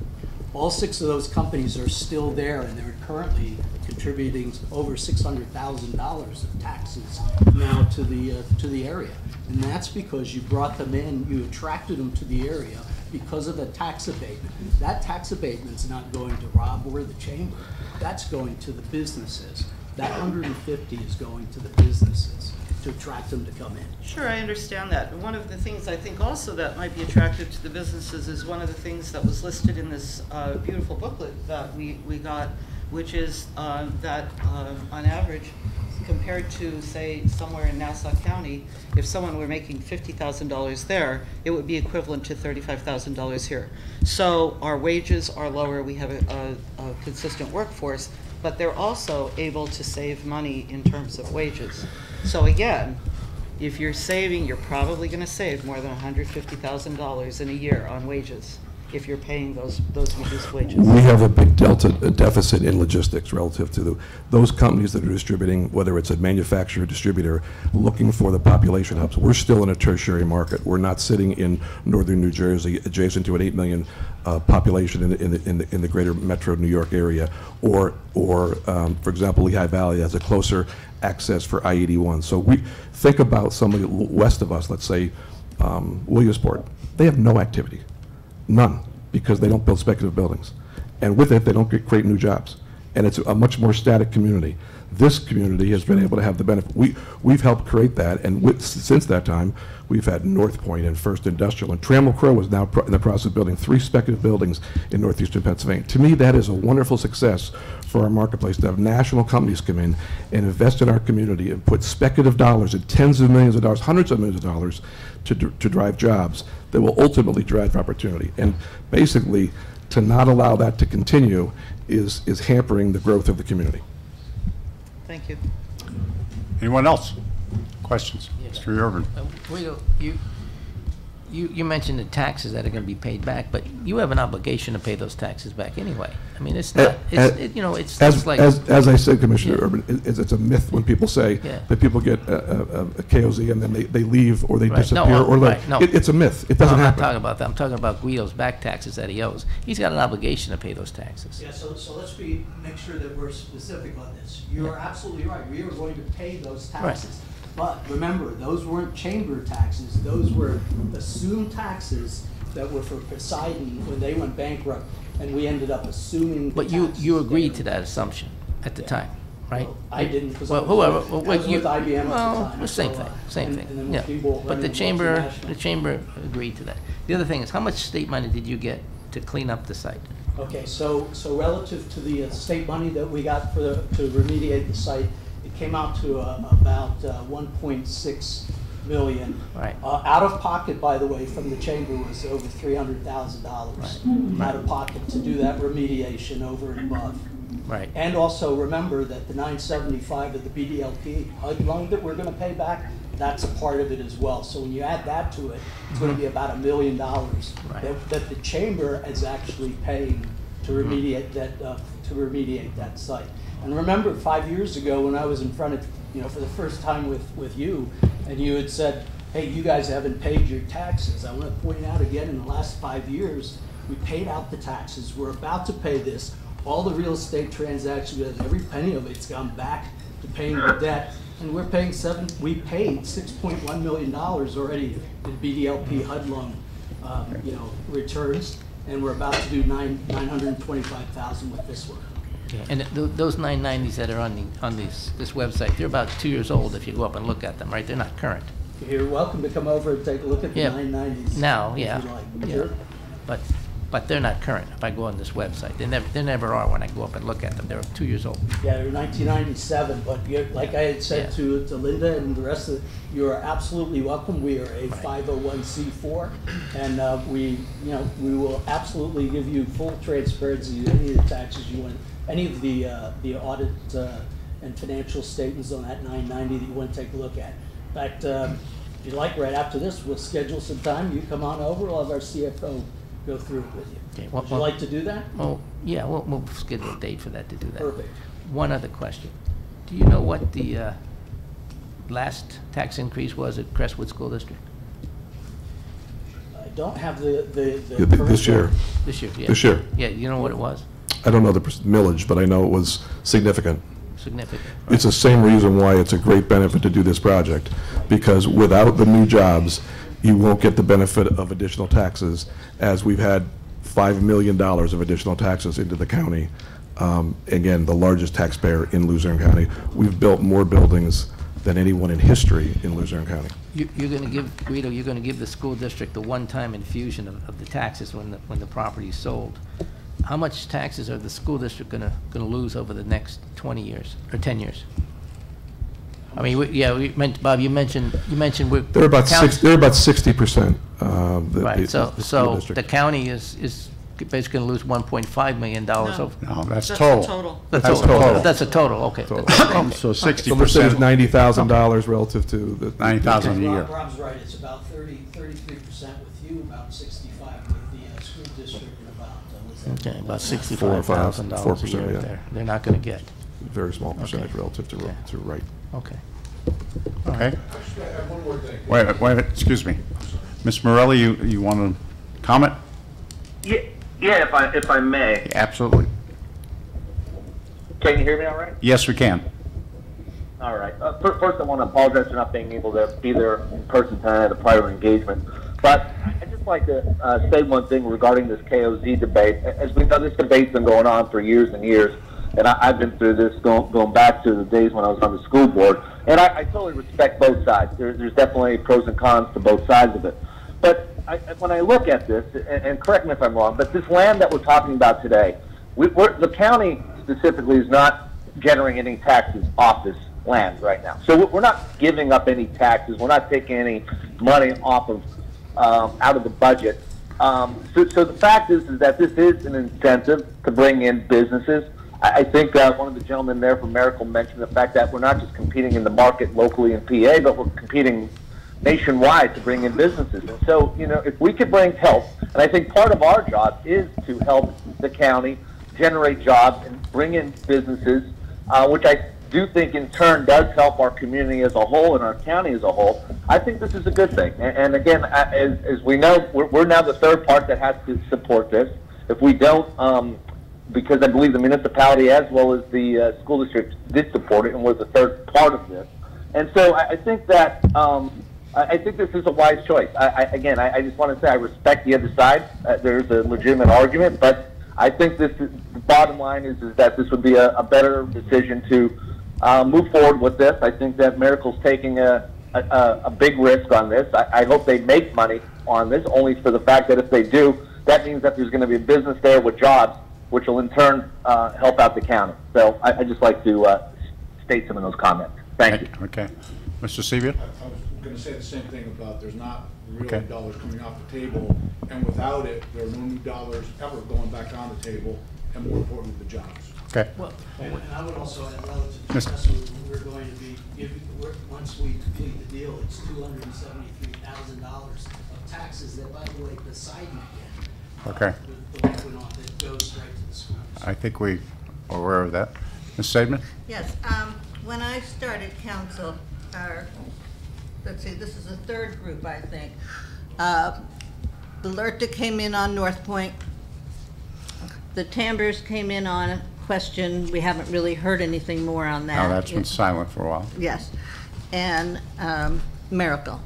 All 6 of those companies are still there, and they're currently contributing over $600,000 of taxes now to the area. And that's because you brought them in, you attracted them to the area because of a tax abatement. That tax abatement's not going to Rob or the chamber. That's going to the businesses. That 150 is going to the businesses to attract them to come in. Sure, I understand that. And one of the things I think also that might be attractive to the businesses is one of the things that was listed in this beautiful booklet that we got, which is that on average, compared to, say, somewhere in Nassau County, if someone were making $50,000 there, it would be equivalent to $35,000 here. So our wages are lower, we have a consistent workforce, but they're also able to save money in terms of wages. So again, if you're saving, you're probably going to save more than $150,000 in a year on wages if you're paying those reduced wages. We have a big deficit in logistics relative to those companies that are distributing, whether it's a manufacturer or distributor, looking for the population hubs. We're still in a tertiary market. We're not sitting in northern New Jersey adjacent to an 8 million population in the greater metro New York area, or for example, Lehigh Valley has a closer access for I-81. So we think about somebody west of us, let's say Williamsport. They have no activity. None, because they don't build speculative buildings. And with it, they don't create new jobs. and it's a much more static community. This community has been able to have the benefit. We've helped create that, and since that time, we've had North Point and First Industrial, and Trammell Crow is now in the process of building 3 speculative buildings in northeastern Pennsylvania. To me, that is a wonderful success for our marketplace, to have national companies come in and invest in our community and put speculative dollars and tens of millions of dollars, hundreds of millions of dollars to drive jobs that will ultimately drive opportunity. And basically, to not allow that to continue is hampering the growth of the community. Thank you. Anyone else? Questions? Mr. Urban. Guido, you mentioned the taxes that are going to be paid back, but you have an obligation to pay those taxes back anyway. I mean, it's not, it's just like... As I said, Commissioner Urban, it's a myth when people say Yeah. that people get a KOZ and then they leave or they Right. disappear. No, or right, no. It's a myth. It No, doesn't I'm not happen. talking about that. I'm talking about Guido's back taxes that he owes. He's got an obligation to pay those taxes. Yeah, so let's make sure that we're specific on this. You're absolutely right. We are going to pay those taxes. But remember, those weren't chamber taxes. Those were assumed taxes that were for Poseidon when they went bankrupt, and we ended up assuming the But you taxes agreed they to that assumption at the time, right? Well, I didn't, because Well, I whoever, was well, with you- IBM at the well, time. the same so, thing, same and thing, then yeah. people But the running chamber multinational. agreed to that. The other thing is, how much state money did you get to clean up the site? Okay, so relative to the state money that we got to remediate the site, it came out to about 1.6 million. Right. Out of pocket, by the way, from the chamber was over $300,000 out of pocket to do that remediation over and above. Right. And also remember that the 975 of the BDLP HUD loan that we're going to pay back, that's a part of it as well. So when you add that to it, it's going to be about $1 million Right. that the chamber is actually paying to remediate that site. And remember, 5 years ago when I was in front of, for the first time with you, and you had said, hey, you guys haven't paid your taxes. I want to point out again, in the last 5 years, we paid out the taxes. We're about to pay this. All the real estate transactions, every penny of it's gone back to paying the debt. And we paid $6.1 million already in BDLP HUD loan, returns. And we're about to do $925,000 with this one. And those 990s that are on this website, they're about 2 years old if you go up and look at them, right? They're not current. You're welcome to come over and take a look at the Yeah. 990s. Now, if yeah. you like. Yeah. Sure. But they're not current if I go on this website. They never are when I go up and look at them. They're 2 years old. Yeah, they're 1997, but like I had said Yeah. to Linda and the rest of, you are absolutely welcome. We are a 501c4, and we will absolutely give you full transparency to any of the taxes you want, any of the audit and financial statements on that 990 that you want to take a look at. In fact, if you'd like, right after this, we'll schedule some time. You come on over. We'll have our CFO go through it with you. Okay, Would you like to do that? Oh, yeah, we'll schedule a date for that to do that. Perfect. One other question. Do you know what the last tax increase was at Crestwood School District? I don't have the This year. This year, yeah. This year. Yeah, you know what it was? I don't know the millage, but I know it was significant. Significant. It's the same reason why it's a great benefit to do this project, because without the new jobs, you won't get the benefit of additional taxes, as we've had $5 million of additional taxes into the county. Again, the largest taxpayer in Luzerne County. We've built more buildings than anyone in history in Luzerne County. You're going to give, Guido, you're going to give the school district the one-time infusion of the taxes when the property is sold. How much taxes are the school district going to lose over the next 20 years or 10 years? I mean, Bob, you mentioned we're They're about 60%. Right. So school district. the county is basically going to lose $1.5 million. No. No, that's That's total. the total. That's total. That's a total. Okay. So So let's say it's 60%, $90,000 relative to the. $90,000 a year. Rob's right, it's about 33% with you, about 65 with the school district, and about, Okay, about $4 or $65,000 a 4%, year yeah. there. They're not going to get. Very small percentage Okay. relative to, Okay. to right. Okay. Okay? Wait, excuse me. Ms. Morelli, you want to comment? Yeah, if I may. Absolutely. Can you hear me all right? Yes, we can. All right. First, I want to apologize for not being able to be there in person tonight. I had a prior engagement. But I'd just like to say one thing regarding this KOZ debate. As we know, this debate's been going on for years and years. and I've been through this going back to the days when I was on the school board, and I totally respect both sides. There's definitely pros and cons to both sides of it. But when I look at this, and correct me if I'm wrong, but this land that we're talking about today, the county specifically is not generating any taxes off this land right now. So we're not giving up any taxes. We're not taking any money off of out of the budget. So the fact is that this is an incentive to bring in businesses. I think one of the gentlemen there from Miracle mentioned the fact that we're not just competing in the market locally in PA, but we're competing nationwide to bring in businesses. And so, you know, if we could bring help, and I think part of our job is to help the county generate jobs and bring in businesses, which I do think in turn does help our community as a whole and our county as a whole. I think this is a good thing. And again, as we know, we're now the third part that has to support this. If we don't, because I believe the municipality as well as the school district did support it and was the third part of this. And so I think that I think this is a wise choice. Again, I just want to say I respect the other side. There's a legitimate argument, but I think the bottom line is that this would be a better decision to move forward with this. I think that Miracle's taking a big risk on this. I hope they make money on this, only for the fact that if they do, that means that there's going to be a business there with jobs, which will in turn help out the county. So I just like to state some of those comments. Thank you. Okay. Mr. Sevier? I was going to say the same thing about there's not really Okay. dollars coming off the table, and without it, there are no new dollars ever going back on the table, and more importantly, the jobs. Okay. Well, and I would also add relative to Yes. this, we're going to be giving, once we complete the deal, it's $273,000 of taxes that, by the way, Poseidon again. Okay. The one went on that goes straight to the schools. I think we are aware of that. Ms. Saidman? Yes, when I started council, let's see, this is the third group, I think. The LERTA came in on North Point. The Tambers came in on a question. We haven't really heard anything more on that. No, that's been silent for a while. Yes, and Miracle.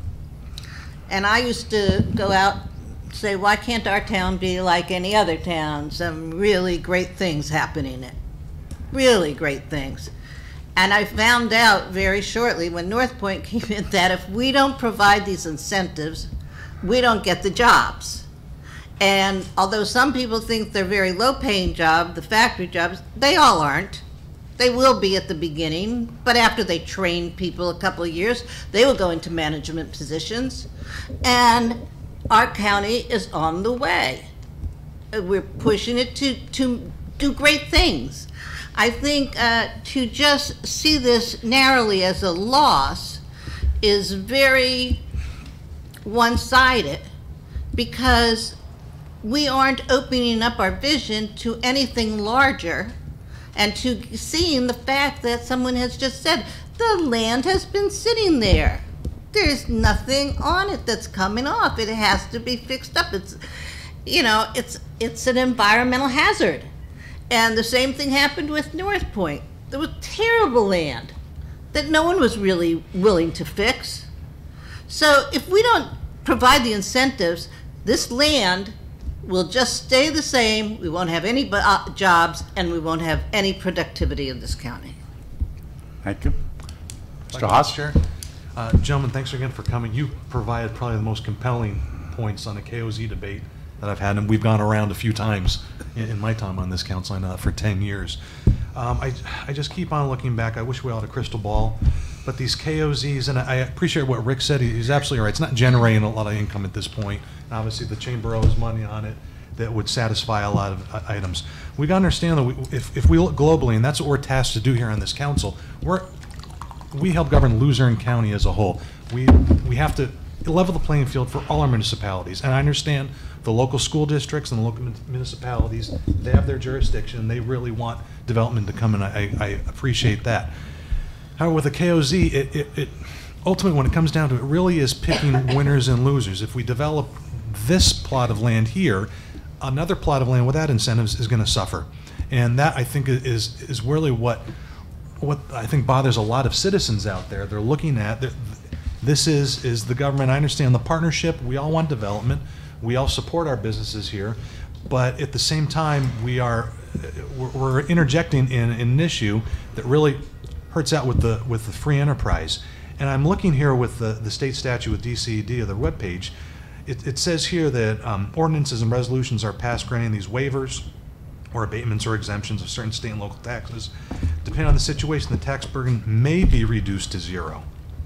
And I used to go out and say, why can't our town be like any other town? Some really great things happening in it. Really great things. And I found out very shortly when North Point came in that if we don't provide these incentives, we don't get the jobs. And although some people think they're very low-paying jobs, the factory jobs, they all aren't. They will be at the beginning, but after they train people a couple of years, they will go into management positions. And our county is on the way. We're pushing it to do great things. I think to just see this narrowly as a loss is very one-sided, because we aren't opening up our vision to anything larger and to seeing the fact that someone has just said, the land has been sitting there. There's nothing on it that's coming off. It has to be fixed up. It's, you know, it's an environmental hazard. And the same thing happened with North Point. There was terrible land that no one was really willing to fix. So if we don't provide the incentives, this land will just stay the same. We won't have any jobs, and we won't have any productivity in this county. Thank you. Mr. Mr. Haas? Chair. Gentlemen, thanks again for coming. You provided probably the most compelling points on the KOZ debate that I've had, and we've gone around a few times in my time on this council. I know that for 10 years. I just keep on looking back. I wish we all had a crystal ball, but these KOZs, and I appreciate what Rick said. He's absolutely right. It's not generating a lot of income at this point. And obviously, the chamber owes money on it that would satisfy a lot of items. We got to understand that if we look globally, and that's what we're tasked to do here on this council, we help govern Luzerne County as a whole. We have to level the playing field for all our municipalities. And I understand the local school districts and the local municipalities, they have their jurisdiction. They really want development to come, and I appreciate that. However, with the KOZ, it ultimately, when it comes down to it, really is picking winners and losers. If we develop this plot of land here, another plot of land without incentives is going to suffer. And that, I think, is really what I think bothers a lot of citizens out there. They're looking at, this is the government. I understand the partnership. We all want development. We all support our businesses here. But at the same time, we are we're interjecting in an issue that really hurts out with the free enterprise. And I'm looking here with the state statute with DCED of the webpage. It says here that ordinances and resolutions are passed granting these waivers or abatements or exemptions of certain state and local taxes. Depending on the situation, the tax burden may be reduced to zero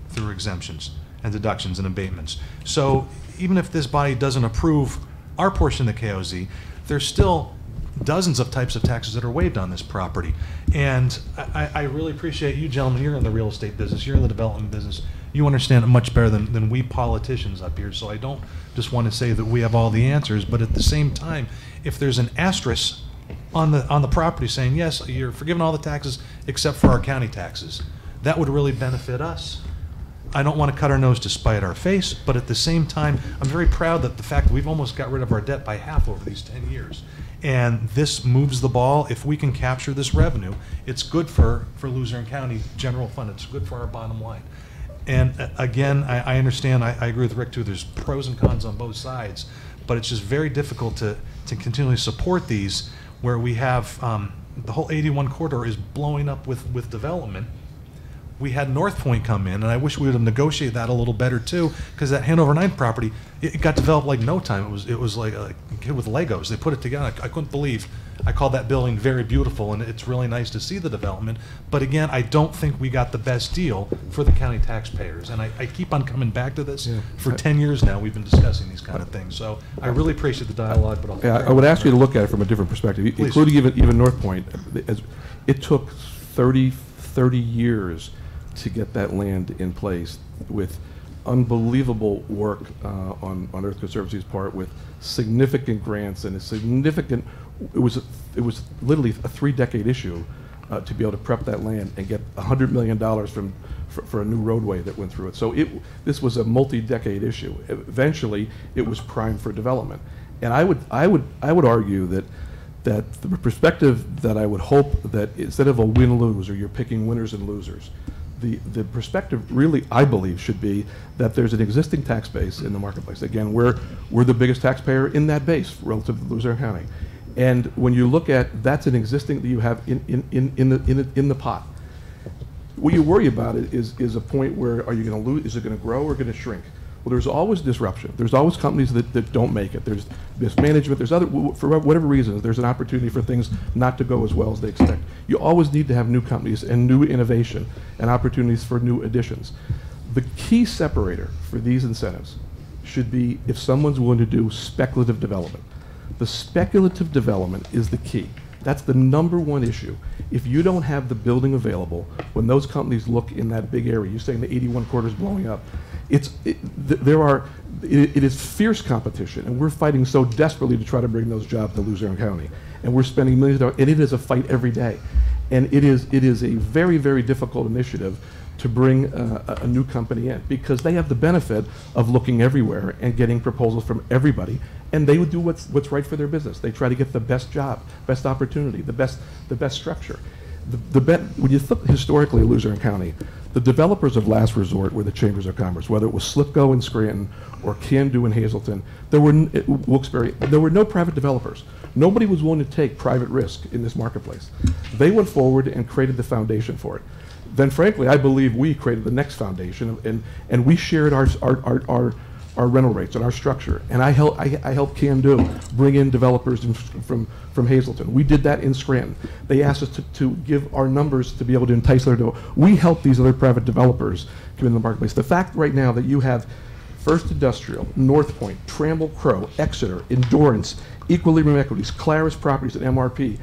through exemptions and deductions and abatements. So even if this body doesn't approve our portion of the KOZ, there's still dozens of types of taxes that are waived on this property. And I really appreciate you gentlemen, you're in the real estate business, you're in the development business, you understand it much better than we politicians up here. So I don't just want to say that we have all the answers, but at the same time, if there's an asterisk on the property saying, yes, you're forgiving all the taxes except for our county taxes, that would really benefit us. I don't want to cut our nose to spite our face, but at the same time, I'm very proud that the fact that we've almost got rid of our debt by half over these 10 years. And this moves the ball. If we can capture this revenue, it's good for Luzerne County General Fund. It's good for our bottom line. And again, I understand, I agree with Rick too, there's pros and cons on both sides, but it's just very difficult to continually support these where we have the whole 81 corridor is blowing up with development. We had North Point come in, and I wish we would have negotiated that a little better too, because that Hanover 9 property, it got developed like no time. It was like a kid with Legos. They put it together. I couldn't believe. I call that building very beautiful, and it's really nice to see the development. But again, I don't think we got the best deal for the county taxpayers, and I keep on coming back to this. For 10 years now, we've been discussing these kind of things. So I really appreciate the dialogue. But I would ask you to look at it from a different perspective, Please. including even North Point. It took 30 years to get that land in place with unbelievable work on Earth Conservancy's part, with significant grants and a significant, it was literally a 3-decade issue to be able to prep that land and get $100 million for a new roadway that went through it. So this was a multi-decade issue. Eventually, it was primed for development. And I would argue that the perspective that I would hope that instead of a win-lose, or you're picking winners and losers, the perspective really, I believe, should be that there's an existing tax base in the marketplace. Again, we're the biggest taxpayer in that base relative to Luzerne County. And when you look at, that's an existing that you have in the pot. What you worry about is a point where, are you going to lose, is it going to grow or going to shrink? Well, there's always disruption. There's always companies that don't make it. There's mismanagement. There's other, for whatever reasons, there's an opportunity for things not to go as well as they expect. You always need to have new companies and new innovation and opportunities for new additions. The key separator for these incentives should be if someone's willing to do speculative development. The speculative development is the key. That's the _1 issue. If you don't have the building available, when those companies look in that big area, you're saying the 81 corridors blowing up, it is fierce competition, and we're fighting so desperately to try to bring those jobs to Luzerne County. And we're spending millions of dollars, and it is a fight every day. And it is a very, very difficult initiative to bring a new company in, because they have the benefit of looking everywhere and getting proposals from everybody, and they would do what's right for their business. They try to get the best job, best opportunity, the best structure. When you look historically at Luzerne County, the developers of last resort were the chambers of commerce, whether it was Slipco in Scranton or Can-Do in Hazleton. Wilkes-Barre, there were no private developers. Nobody was willing to take private risk in this marketplace. They went forward and created the foundation for it. Then, frankly, I believe we created the next foundation, and we shared our rental rates and our structure. And I helped Can-Do bring in developers from Hazleton. We did that in Scranton. They asked us to give our numbers to be able to entice them to. We helped these other private developers come in the marketplace. The fact right now that you have First Industrial, North Point, Tramble Crow, Exeter, Endurance, Equilibrium Equities, Claris Properties, and MRP,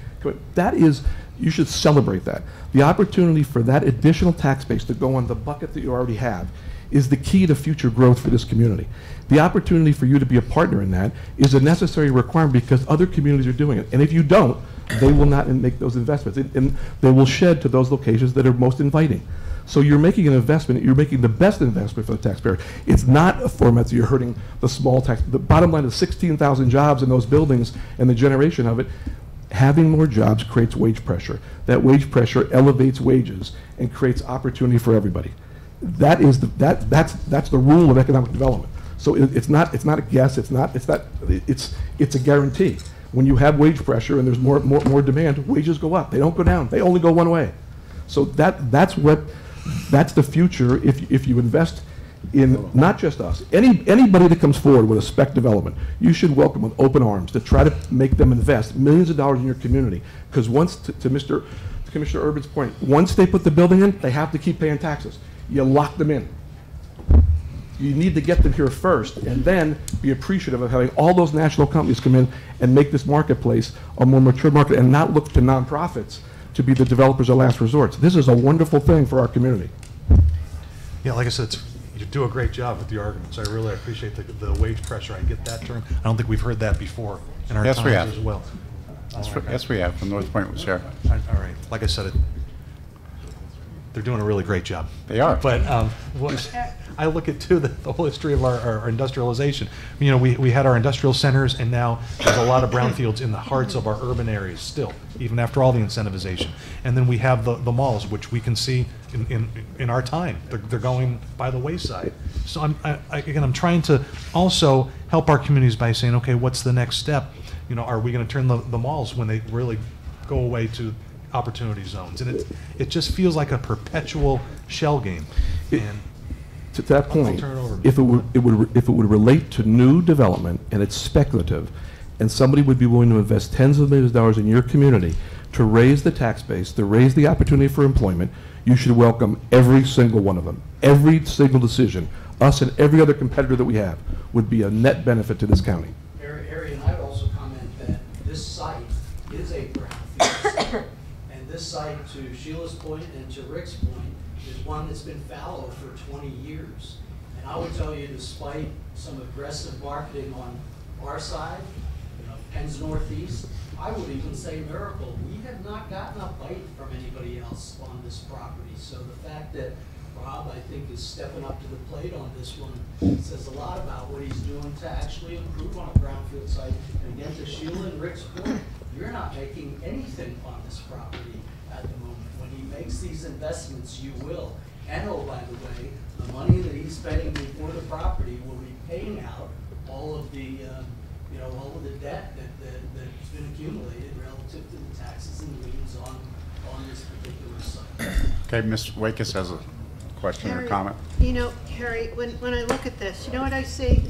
that is, you should celebrate that. The opportunity for that additional tax base to go on the bucket that you already have is the key to future growth for this community. The opportunity for you to be a partner in that is a necessary requirement because other communities are doing it. And if you don't, they will not make those investments. And they will shed to those locations that are most inviting. So you're making an investment, you're making the best investment for the taxpayer. It's not a format that you're hurting the small tax. The bottom line is 16,000 jobs in those buildings and the generation of it. Having more jobs creates wage pressure. That wage pressure elevates wages and creates opportunity for everybody. That's the rule of economic development. So it's not a guess. It's a guarantee. When you have wage pressure and there's more demand, wages go up. They don't go down. They only go one way. So that's the future if you invest in not just us. Anybody that comes forward with a spec development, you should welcome with open arms to try to make them invest millions of dollars in your community. Because once, to Commissioner Urban's point, once they put the building in, they have to keep paying taxes. You lock them in. You need to get them here first, and then be appreciative of having all those national companies come in and make this marketplace a more mature market, and not look to nonprofits to be the developers of last resort. This is a wonderful thing for our community. Yeah, like I said, you do a great job with the arguments. I really appreciate the wage pressure. I get that term. I don't think we've heard that before in our Yes, we times have. as well. Yes, we have, from North Point was here. All right. Like I said, they're doing a really great job. They are. But I look at, too, the whole history of our industrialization. You know, we had our industrial centers, and now there's a lot of brownfields in the hearts of our urban areas still, even after all the incentivization. And then we have the malls, which we can see in our time. They're going by the wayside. So I'm trying to also help our communities by saying, okay, what's the next step? You know, are we going to turn the malls when they really go away to opportunity zones? And it just feels like a perpetual shell game. And To that point, I'll turn it over. if it would relate to new development and it's speculative, and somebody would be willing to invest tens of millions of dollars in your community to raise the tax base, to raise the opportunity for employment, you should welcome every single one of them. Every single decision, us and every other competitor that we have, would be a net benefit to this county. Harry, and I'd also comment that this site is a brownfield site. And this site, to Sheila's point and to Rick's point, is one that's been fallow for 20 years. And I would tell you, despite some aggressive marketing on our side, Penn's Northeast, I would even say Miracle, we have not gotten a bite from anybody else on this property. So the fact that Rob, I think, is stepping up to the plate on this one says a lot about what he's doing to actually improve on a brownfield site. And again, to Sheila and Rick's point, you're not making anything on this property at the moment. When he makes these investments, you will. And oh, by the way, the money that he's spending before the property will be paying out all of the, all of the debt that's been accumulated relative to the taxes and liens on this particular site. Okay, Ms. Wakes has a question or Harry, comment. You know, Harry, when I look at this, you know what I see?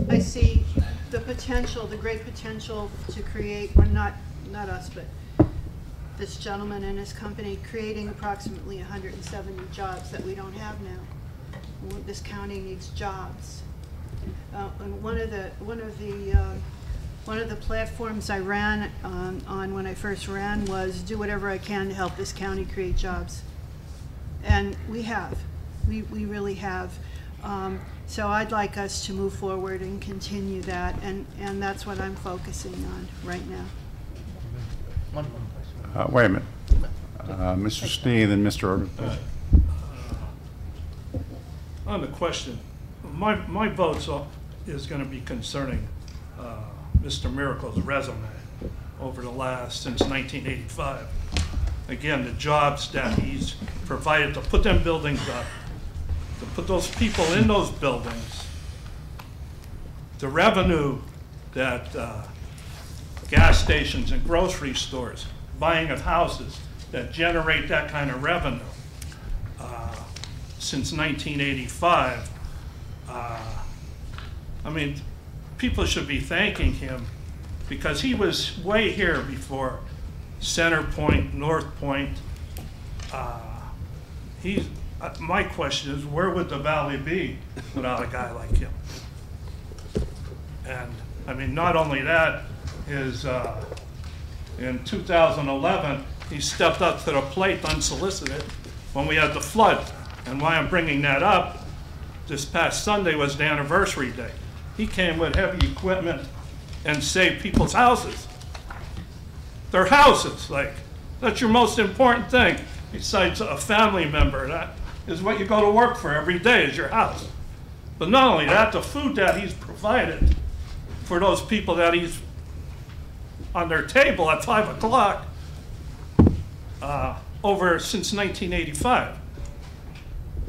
I see the potential, the great potential to create, or not us, but this gentleman and his company creating approximately 170 jobs that we don't have now. This county needs jobs. And one of the platforms I ran on when I first ran was do whatever I can to help this county create jobs. And we have. We really have. So I'd like us to move forward and continue that, and that's what I'm focusing on right now. Wait a minute. Mr. Sneed and Mr. Urban. On the question, my vote is going to be concerning Mr. Miracle's resume over the last, since 1985. Again, the jobs that he's provided to put them buildings up, to put those people in those buildings, the revenue that gas stations and grocery stores, buying of houses that generate that kind of revenue. Since 1985, I mean, people should be thanking him because he was way here before Center Point, North Point. My question is, where would the valley be without a guy like him? And I mean, not only that, in 2011, he stepped up to the plate unsolicited when we had the flood. And why I'm bringing that up, this past Sunday was the anniversary day. He came with heavy equipment and saved people's houses. Their houses, like, that's your most important thing, besides a family member. That is what you go to work for every day, is your house. But not only that, the food that he's provided for those people that he's on their table at 5 o'clock over since 1985.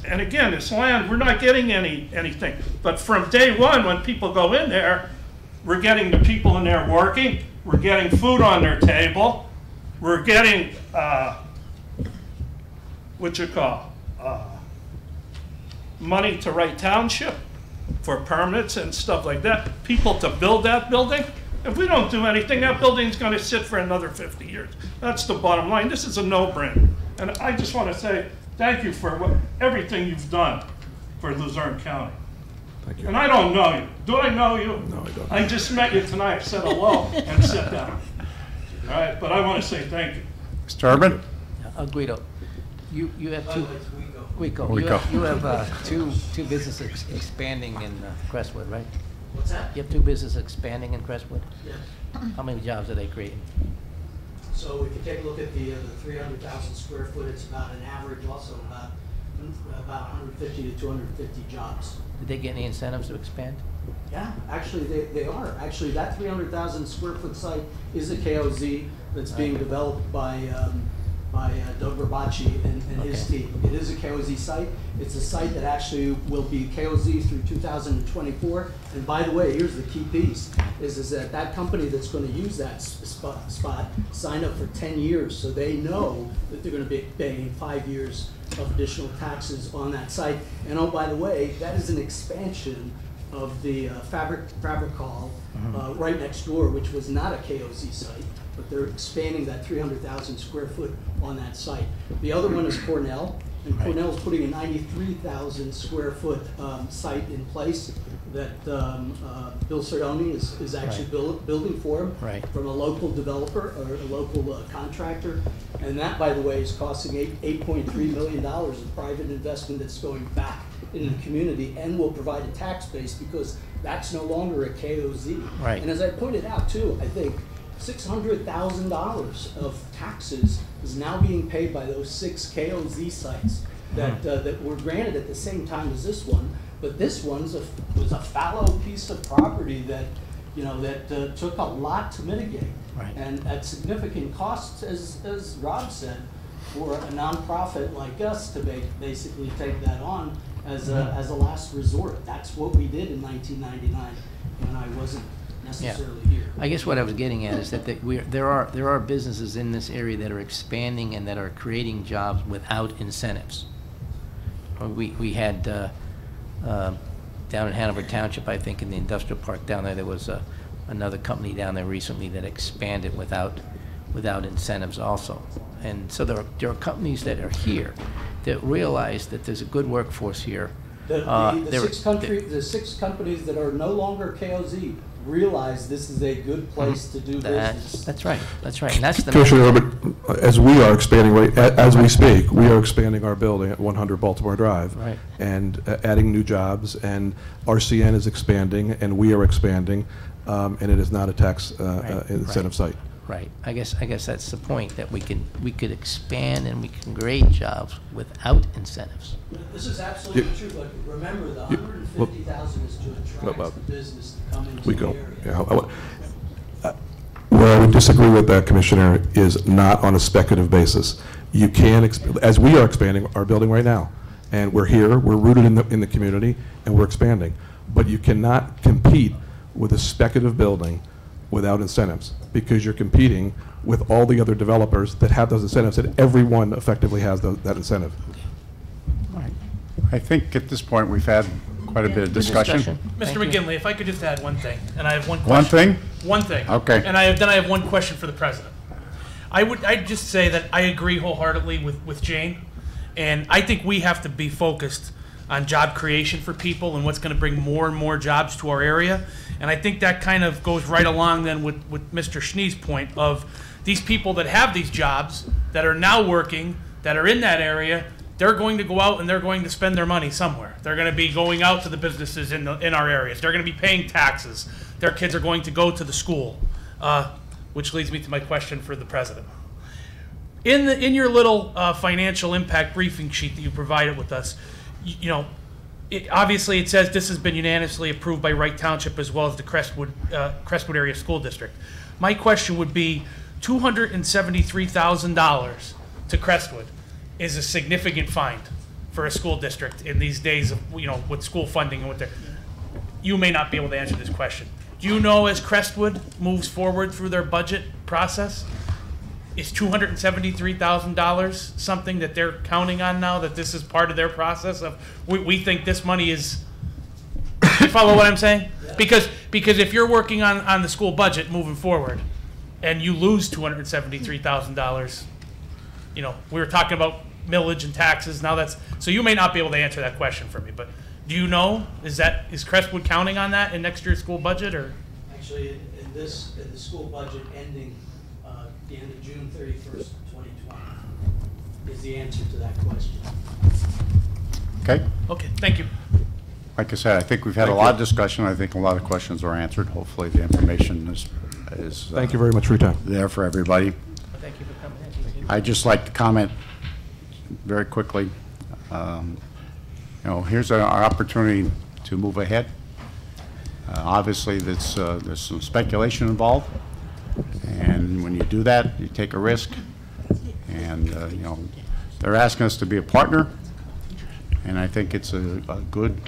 And again, this land, we're not getting anything. But from day one, when people go in there, we're getting the people in there working, We're getting food on their table. We're getting, money to Wright Township for permits and stuff like that. People to build that building. If we don't do anything, that building's going to sit for another 50 years. That's the bottom line. This is a no-brainer. And I just want to say thank you for everything you've done for Luzerne County. Thank you. And I don't know you. Do I know you? No, I don't. I just met you tonight, said hello, and sat down. All right, but I want to say thank you. Mr. Urban? Guido, you have two. Wico. You have two businesses expanding in Crestwood, right? What's that? You have two businesses expanding in Crestwood? Yes. How many jobs are they creating? So if you take a look at the 300,000 square foot, it's about an average also about 150 to 250 jobs. Did they get any incentives to expand? Yeah, actually they are. Actually, that 300,000 square foot site is a KOZ that's being developed by Doug Rabacci and his team. It is a KOZ site. It's a site that actually will be KOZ through 2024. And by the way, here's the key piece, is that company that's going to use that spot signed up for 10 years, so they know that they're going to be paying 5 years of additional taxes on that site. And oh, by the way, that is an expansion of the Fabricol right next door, which was not a KOZ site, but they're expanding that 300,000 square foot on that site. The other one is Cornell, and Cornell is putting a 93,000 square foot site in place that Bill Sardoni is actually building for him from a local developer or a local contractor. And that, by the way, is costing $8.3 million of private investment that's going back in the community and will provide a tax base because that's no longer a KOZ. Right. And as I pointed out too, I think $600,000 of taxes is now being paid by those 6 KOZ sites that were granted at the same time as this one. But this one was a fallow piece of property that, that took a lot to mitigate, and at significant costs, as Rob said, for a nonprofit like us to basically take that on as a last resort. That's what we did in 1999 when I wasn't necessarily here. I guess what I was getting at is that there are businesses in this area that are expanding and that are creating jobs without incentives. We had down in Hanover Township, I think in the industrial park down there was another company down there recently that expanded without incentives also. And so there are companies that are here that realize that there's a good workforce here. The 6 companies that are no longer KOZ realize this is a good place to do business. That's right. And that's the Commissioner Herbert, as we are expanding, as we speak, we are expanding our building at 100 Baltimore Drive and adding new jobs, and RCN is expanding, and we are expanding, and it is not a tax incentive site. Right. I guess that's the point, that we could expand and we can create jobs without incentives. This is absolutely true, but remember the 150,000 is to attract the business to come into the area. Where I would disagree with that, Commissioner, is not on a speculative basis. You can, as we are expanding our building right now, and we're here, we're rooted in the community, and we're expanding. But you cannot compete with a speculative building without incentives, because you're competing with all the other developers that have those incentives, and everyone effectively has that incentive. I think at this point we've had quite a bit of discussion. Mr. McGinley, if I could just add one thing, and I have one question. One thing? One thing. Okay. And then I have one question for the president. I'd just say that I agree wholeheartedly with Jane, and I think we have to be focused on job creation for people and what's going to bring more and more jobs to our area. And I think that kind of goes right along then with Mr. Schnee's point of these people that have these jobs that are now working, that are in that area, they're going to go out and they're going to spend their money somewhere. They're going to be going out to the businesses in our areas. They're going to be paying taxes. Their kids are going to go to the school, which leads me to my question for the president. In your little financial impact briefing sheet that you provided with us, obviously it says this has been unanimously approved by Wright Township as well as the Crestwood Area School District. My question would be, $273,000 to Crestwood is a significant find for a school district in these days of, with school funding and what they're. You may not be able to answer this question. Do you know, as Crestwood moves forward through their budget process, is $273,000 something that they're counting on now, that this is part of their process of, we think this money is, you follow what I'm saying? Because if you're working on the school budget moving forward, and you lose $273,000, you know, we were talking about millage and taxes, now that's, so you may not be able to answer that question for me, but do you know, is Crestwood counting on that in next year's school budget, or? Actually, in the school budget ending the end of June 31st, 2020, is the answer to that question. Okay? Okay, thank you. Like I said, I think we've had a lot of discussion. I think a lot of questions are answered. Hopefully, the information is Thank you very much for your time. There for everybody. Thank you for coming in. I'd just like to comment very quickly. Here's our opportunity to move ahead. Obviously, there's some speculation involved, and when you do that, you take a risk. And they're asking us to be a partner, and I think it's a good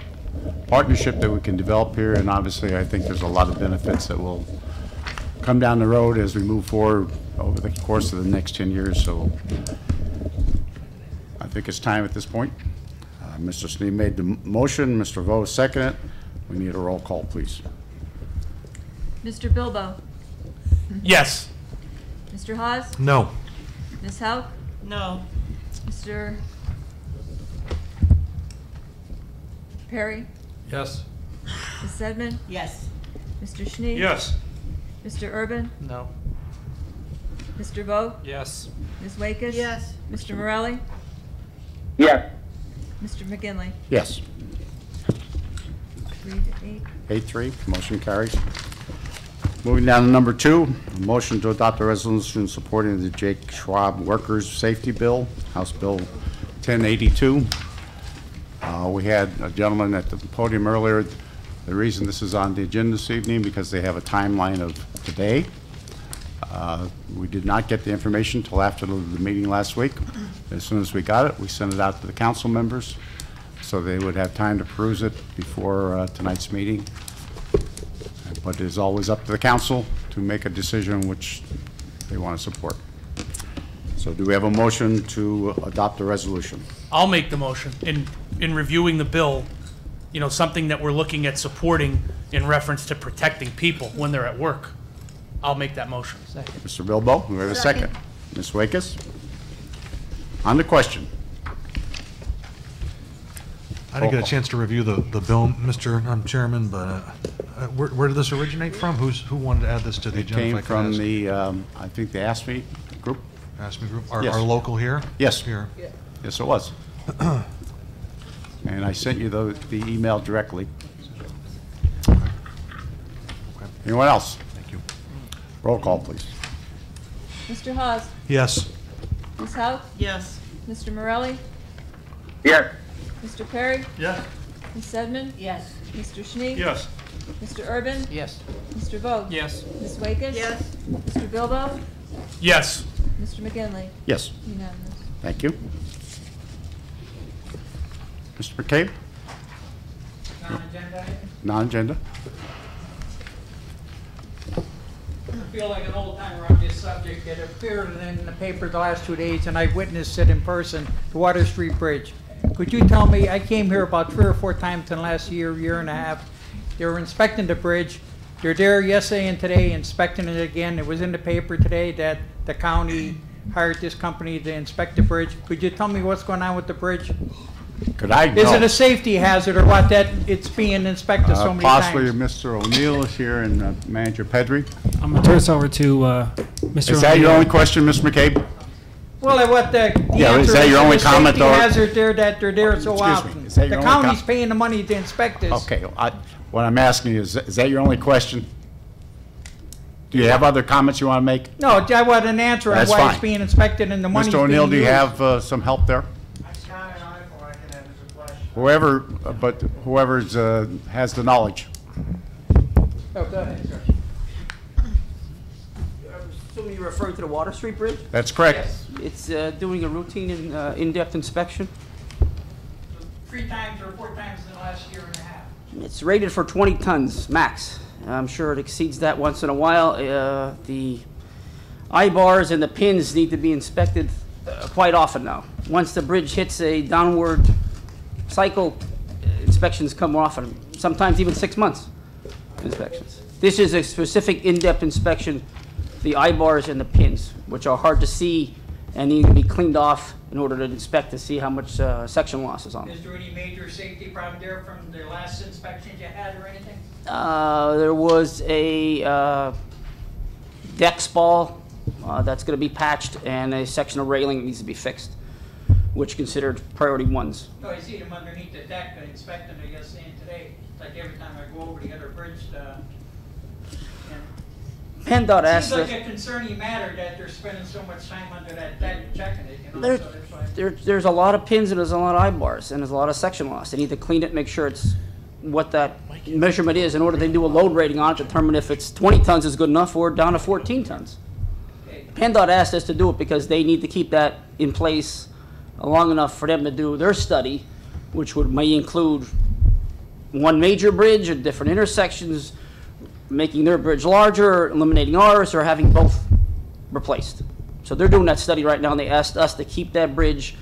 partnership that we can develop here. And obviously, I think there's a lot of benefits that will come down the road as we move forward over the course of the next 10 years. So I think it's time at this point. Mr. Sneed made the motion. Mr. Vo seconded it. We need a roll call, please. Mr. Bilbo? Yes. Mr. Hawes? No. Ms. Hauk? No. Mr. Perry? Yes. Ms. Sedman? Yes. Mr. Schnee? Yes. Mr. Urban? No. Mr. Vo? Yes. Ms. Wakes? Yes. Mr. Morelli? Yes. Mr. McGinley? Yes. 3 to 8. 8-3, motion carries. Moving down to number 2, a motion to adopt a resolution supporting the Jake Schwab Workers' Safety Bill, House Bill 1082. We had a gentleman at the podium earlier. The reason this is on the agenda this evening because they have a timeline of today. We did not get the information until after the meeting last week. As soon as we got it, we sent it out to the council members so they would have time to peruse it before tonight's meeting. But it is always up to the council to make a decision which they want to support. So do we have a motion to adopt the resolution? I'll make the motion. In reviewing the bill, something that we're looking at supporting in reference to protecting people when they're at work. I'll make that motion. Second. Mr. Bilbo, do we have a second? Ms. Wakes? On the question. I didn't get a chance to review the bill, Mr. Chairman, but where did this originate from? Who wanted to add this to the It agenda? came if I could from ask? the, I think the ASME group. ASME group? Yes. Our local here? Yes. Here. Yes, it was. And I sent you the email directly. Anyone else? Thank you. Roll call, please. Mr. Hawes? Yes. Ms. Hauk? Yes. Mr. Morelli? Yes. Mr. Perry? Yes. Ms. Sedman? Yes. Mr. Schnee? Yes. Mr. Urban? Yes. Mr. Vogt? Yes. Ms. Wakes? Yes. Mr. Bilbo? Yes. Mr. McGinley? Yes. Unanimous. Thank you. Mr. McCabe? Non-agenda item? Non-agenda? I feel like an old timer on this subject. It appeared in the paper the last 2 days, and I witnessed it in person, the Water Street Bridge. Could you tell me, I came here about 3 or 4 times in the last year and a half. They were inspecting the bridge. They're there yesterday and today inspecting it again. It was in the paper today that the county hired this company to inspect the bridge. Could you tell me what's going on with the bridge? Could I Is know? it a safety hazard or what that it's being inspected so many Possibly times? Mr. O'Neill is here and Manager Pedri. I'm going to turn this over to Mr. Is that your O'Neill. only question, Mr. McCabe? Well, what the Yeah, is answer that your only a comment, safety or- hazard there that they're there so Excuse me, often. is that The your only county's paying the money to inspect this. Okay, what I'm asking you is that your only question? Do you have other comments you want to make? No, I want an answer on That's why fine. it's being inspected and the money's Mr. being O'Neill, do you used. have some help there? Whoever, but whoever's has the knowledge. Oh, go ahead, sir. Assuming you're referring to the Water Street Bridge? That's correct. Yes. It's doing a routine and in-depth inspection. 3 times or 4 times in the last year and a half. It's rated for 20 tons max. I'm sure it exceeds that once in a while. The eye-bars and the pins need to be inspected quite often now. Once the bridge hits a downward cycle, inspections come often, sometimes even 6 months inspections. This is a specific in-depth inspection, the eye-bars and the pins, which are hard to see and need to be cleaned off in order to inspect to see how much section loss is on them. Is there any major safety problem there from the last inspections you had or anything? There was a deck spall that's going to be patched and a section of railing that needs to be fixed, which considered priority ones. No, I see them underneath the deck inspecting it yesterday and today. It's like every time I go over the other bridge, PennDOT asked seems us. like a concerning matter that they're spending so much time under that deck checking it, you know, so that's why. There's a lot of pins and there's a lot of eye bars and there's a lot of section loss. They need to clean it, make sure it's what that measurement is in order to do a load rating on it, determine if it's 20 tons is good enough or down to 14 tons. PennDOT asked us to do it because they need to keep that in place long enough for them to do their study, which may include one major bridge at different intersections, making their bridge larger, eliminating ours, or having both replaced. So they're doing that study right now, and they asked us to keep that bridge,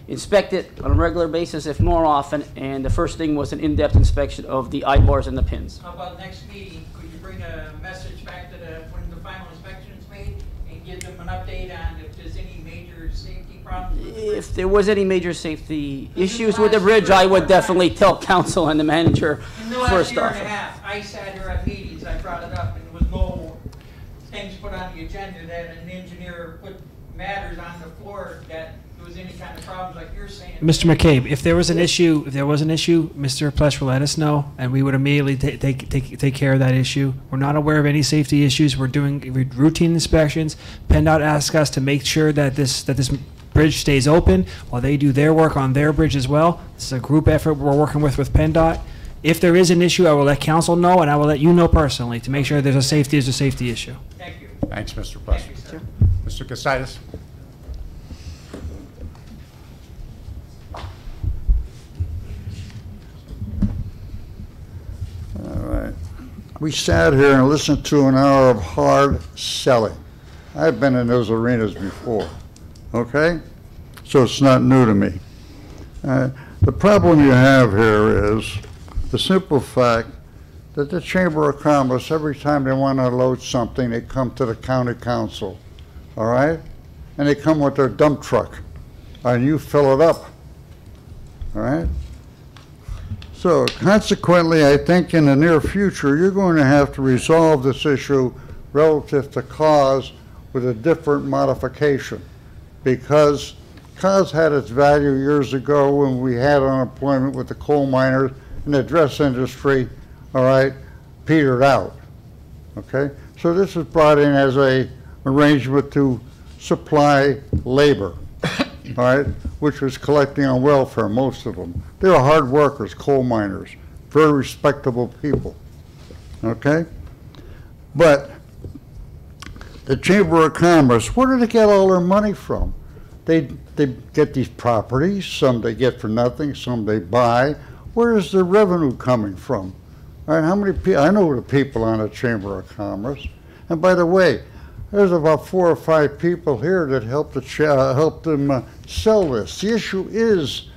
inspect it on a regular basis, if more often, and the first thing was an in-depth inspection of the eye bars and the pins. How about next meeting, could you bring a message back to when the final inspection is made and give them an update on if there's any major safety problems with the bridge? If there was any major safety issues with the bridge, I would definitely tell council and the manager In the last first year off. and a half, I sat here at meetings, I brought it up, and there was no things put on the agenda that an engineer put matters on the floor that there was any kind of problems like you're saying. Mr. McCabe, if there was an issue, Mr. Plesh will let us know, and we would immediately take care of that issue. We're not aware of any safety issues. We're doing routine inspections. PennDOT asked us to make sure that this bridge stays open while they do their work on their bridge as well. This is a group effort we're working with PennDOT. If there is an issue, I will let council know, and I will let you know personally to make sure there's a safety issue. Thank you. Thanks, Mr. Plesser. Mr. Casidas? All right. We sat here and listened to an hour of hard selling. I've been in those arenas before, okay? So it's not new to me. The problem you have here is the simple fact that the Chamber of Commerce, every time they want to load something, they come to the county council, all right? And they come with their dump truck, and you fill it up, all right? So consequently, I think in the near future, you're going to have to resolve this issue relative to cause with a different modification, because cause had its value years ago when we had unemployment with the coal miners and the dress industry, all right, petered out, okay? So this is brought in as a arrangement to supply labor, all right, which was collecting on welfare, most of them. They were hard workers, coal miners, very respectable people, okay? But the Chamber of Commerce, where do they get all their money from? They get these properties, some they get for nothing, some they buy. Where is the revenue coming from? All right, how many people? I know the people on the Chamber of Commerce. And by the way, there's about 4 or 5 people here that helped them sell this. The issue is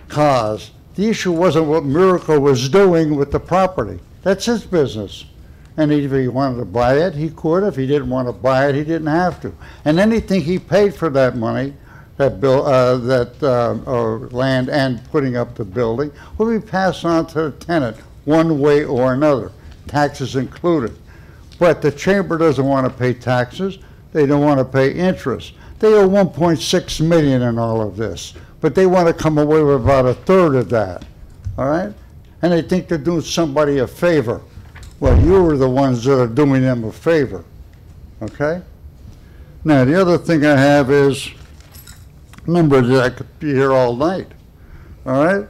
cause. The issue wasn't what Miracle was doing with the property. That's his business. And if he wanted to buy it, he could. If he didn't want to buy it, he didn't have to. And anything he paid for that money, that land and putting up the building, will be passed on to the tenant one way or another, taxes included. But the chamber doesn't want to pay taxes. They don't want to pay interest. They owe $1.6 million in all of this, but they want to come away with about 1/3 of that, all right? And they think they're doing somebody a favor. Well, you are the ones that are doing them a favor, okay? Now, the other thing I have is numbers that I could be here all night, all right?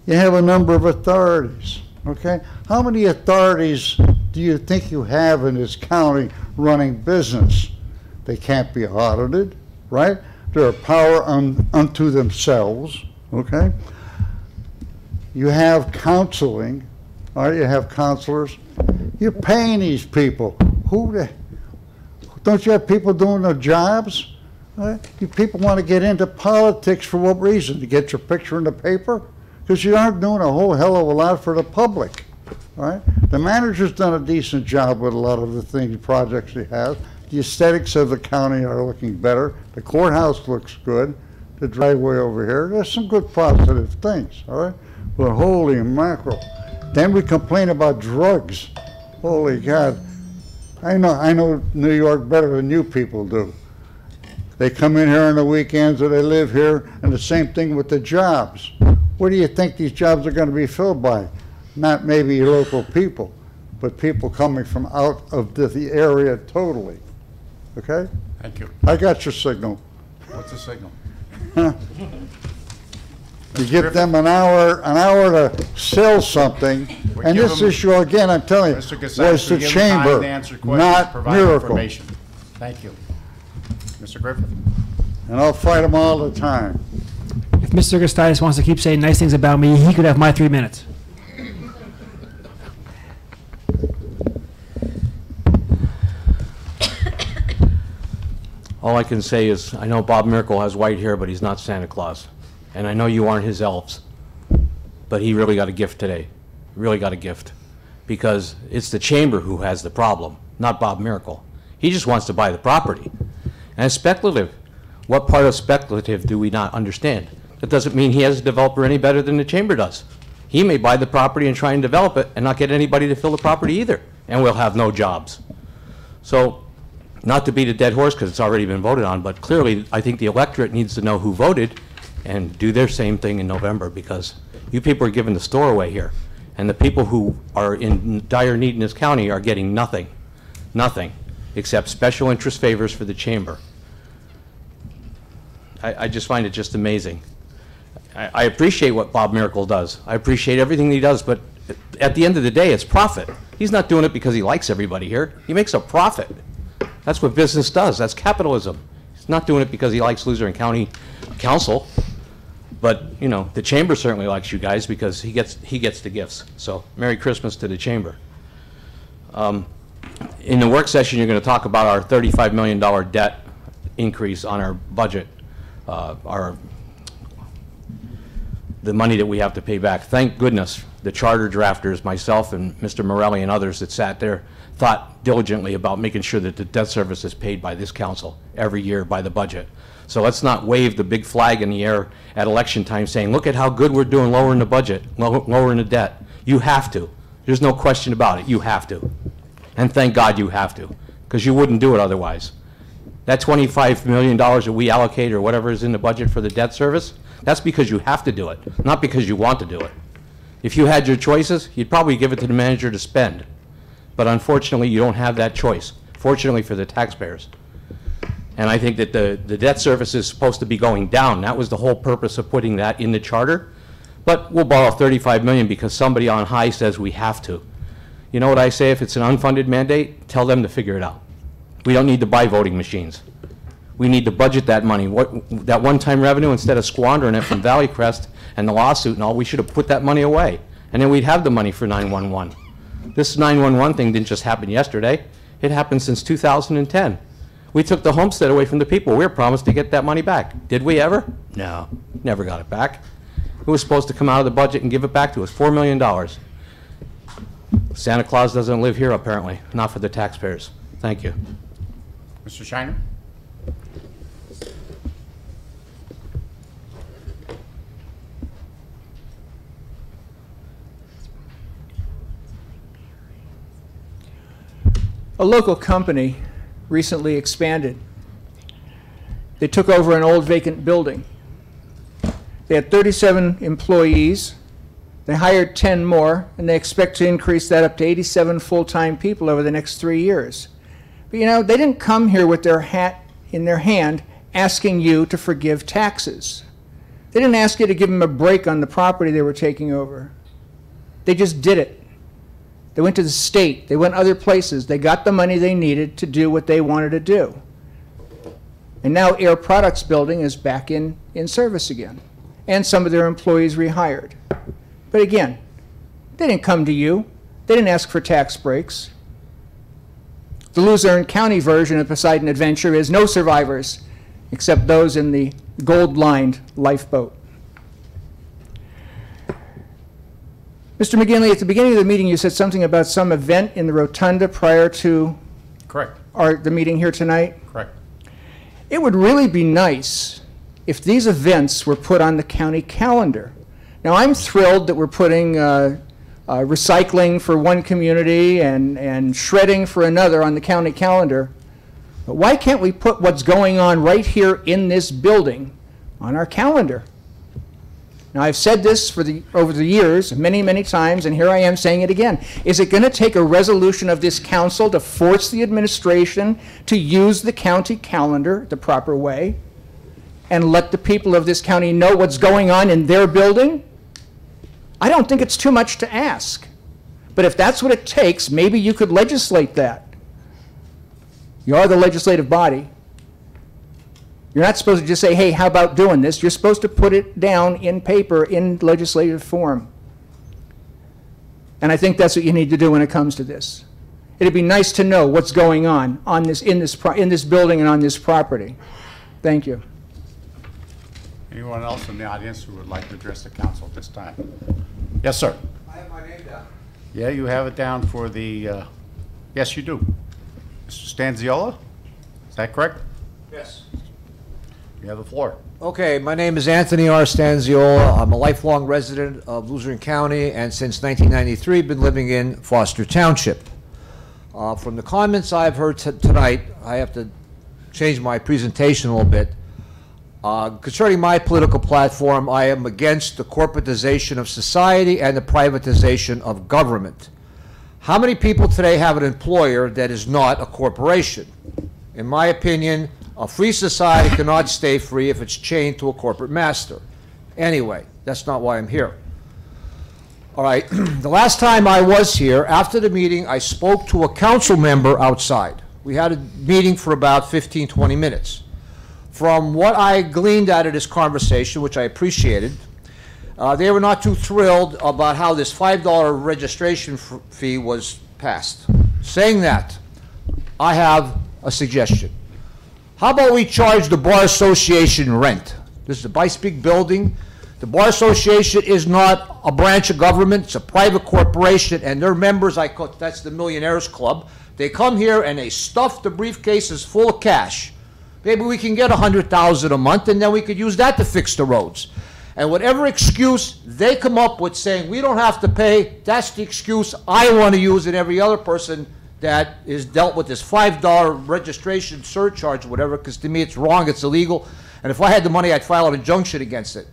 You have a number of authorities, okay? How many authorities do you think you have in this county running business? They can't be audited, right? They're a power unto themselves, okay? You have counseling, all right? You have counselors. You're paying these people. Don't you have people doing their jobs? You people want to get into politics for what reason? To get your picture in the paper? Because you aren't doing a whole hell of a lot for the public. Right? The manager's done a decent job with a lot of the things, projects he has. The aesthetics of the county are looking better. The courthouse looks good. The driveway over here, there's some good positive things, all right? But holy mackerel. Then we complain about drugs. Holy God. I know New York better than you people do. They come in here on the weekends or they live here, and the same thing with the jobs. Where do you think these jobs are going to be filled by? Not maybe local people, but people coming from out of the area totally. Okay? Thank you. I got your signal. What's the signal? You give them an hour to sell something, and give this them- issue, again, I'm telling you, Mr. was Cassatt, the we give them time chamber, to answer questions, not provide Miracle. information. Thank you. Mr. Griffith? And I'll fight them all the time. If Mr. Gustakis wants to keep saying nice things about me, he could have my 3 minutes. All I can say is, I know Bob Miracle has white hair, but he's not Santa Claus. And I know you aren't his elves. But he really got a gift today. Really got a gift. Because it's the chamber who has the problem, not Bob Miracle. He just wants to buy the property. And it's speculative. What part of speculative do we not understand? That doesn't mean he has a developer any better than the chamber does. He may buy the property and try and develop it and not get anybody to fill the property either. And we'll have no jobs. So, not to beat a dead horse because it's already been voted on, but clearly I think the electorate needs to know who voted and do their same thing in November, because you people are giving the store away here. And the people who are in dire need in this county are getting nothing, nothing, except special interest favors for the chamber. I just find it just amazing. I appreciate what Bob Miracle does. I appreciate everything he does, but at the end of the day, it's profit. He's not doing it because he likes everybody here. He makes a profit. That's what business does. That's capitalism. He's not doing it because he likes Luzerne County Council. But, you know, the chamber certainly likes you guys because he gets the gifts. So, Merry Christmas to the chamber. In the work session, you're going to talk about our $35 million debt increase on our budget, the money that we have to pay back. Thank goodness the charter drafters, myself and Mr. Morelli and others that sat there, thought diligently about making sure that the debt service is paid by this council every year by the budget. So let's not wave the big flag in the air at election time saying, look at how good we're doing lowering the budget, lowering the debt. You have to. There's no question about it. You have to. And thank God you have to, because you wouldn't do it otherwise. That $25 million that we allocate or whatever is in the budget for the debt service, that's because you have to do it, not because you want to do it. If you had your choices, you'd probably give it to the manager to spend. But unfortunately, you don't have that choice, fortunately for the taxpayers. And I think that the debt service is supposed to be going down. That was the whole purpose of putting that in the charter. But we'll borrow $35 million because somebody on high says we have to. You know what I say? If it's an unfunded mandate, tell them to figure it out. We don't need to buy voting machines. We need to budget that money. That one-time revenue, instead of squandering it from Valley Crest and the lawsuit and all, we should have put that money away. And then we'd have the money for 911. This 911 thing didn't just happen yesterday. It happened since 2010. We took the homestead away from the people. We were promised to get that money back. Did we ever? No, never got it back. It was supposed to come out of the budget and give it back to us, $4 million. Santa Claus doesn't live here, apparently, not for the taxpayers. Thank you. Mr. Shiner? A local company recently expanded. They took over an old vacant building. They had 37 employees. They hired 10 more, and they expect to increase that up to 87 full-time people over the next 3 years. But you know, they didn't come here with their hat in their hand asking you to forgive taxes. They didn't ask you to give them a break on the property they were taking over. They just did it. They went to the state. They went other places. They got the money they needed to do what they wanted to do. And now Air Products Building is back in service again. And some of their employees rehired. But again, they didn't come to you. They didn't ask for tax breaks. The Luzerne County version of Poseidon Adventure is no survivors except those in the gold-lined lifeboat. Mr. McGinley, at the beginning of the meeting, you said something about some event in the rotunda prior to Correct. the meeting here tonight. Correct. It would really be nice if these events were put on the county calendar. Now, I'm thrilled that we're putting recycling for one community and shredding for another on the county calendar. But why can't we put what's going on right here in this building on our calendar? Now, I've said this over the years many, many times, and here I am saying it again. Is it going to take a resolution of this council to force the administration to use the county calendar the proper way and let the people of this county know what's going on in their building? I don't think it's too much to ask. But if that's what it takes, maybe you could legislate that. You are the legislative body. You're not supposed to just say, hey, how about doing this? You're supposed to put it down in paper in legislative form. And I think that's what you need to do when it comes to this. It'd be nice to know what's going on this, in this building and on this property. Thank you. Anyone else in the audience who would like to address the council at this time? Yes, sir. I have my name down. Yeah, you have it down for the, yes, you do. Mr. Stanziola, is that correct? Yes. You have the floor. Okay, my name is Anthony R. Stanziola. I'm a lifelong resident of Luzerne County, and since 1993, been living in Foster Township. From the comments I've heard tonight, I have to change my presentation a little bit. Concerning my political platform, I am against the corporatization of society and the privatization of government. How many people today have an employer that is not a corporation? In my opinion, a free society cannot stay free if it's chained to a corporate master. Anyway, that's not why I'm here. All right, the last time I was here, after the meeting, I spoke to a council member outside. We had a meeting for about 15, 20 minutes. From what I gleaned out of this conversation, which I appreciated, they were not too thrilled about how this $5 registration fee was passed. Saying that, I have a suggestion. How about we charge the Bar Association rent? This is a bi-speak building. The Bar Association is not a branch of government. It's a private corporation, and their members, that's the Millionaires Club. They come here and they stuff the briefcases full of cash. Maybe we can get $100,000 a month, and then we could use that to fix the roads. And whatever excuse they come up with saying we don't have to pay, that's the excuse I want to use, and every other person that is dealt with this $5 registration surcharge or whatever, because to me it's wrong, it's illegal, and if I had the money I'd file an injunction against it.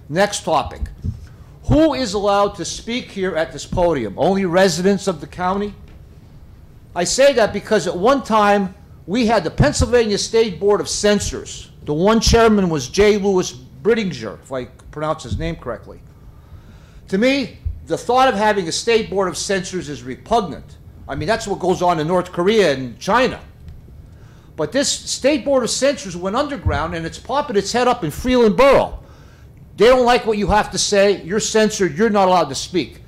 Next topic. Who is allowed to speak here at this podium? Only residents of the county? I say that because at one time we had the Pennsylvania State Board of Censors. The one chairman was J. Louis Brittinger, if I pronounce his name correctly. To me, the thought of having a State Board of Censors is repugnant. I mean, that's what goes on in North Korea and China. But this State Board of Censors went underground, and it's popping its head up in Freeland Borough. They don't like what you have to say. You're censored. You're not allowed to speak.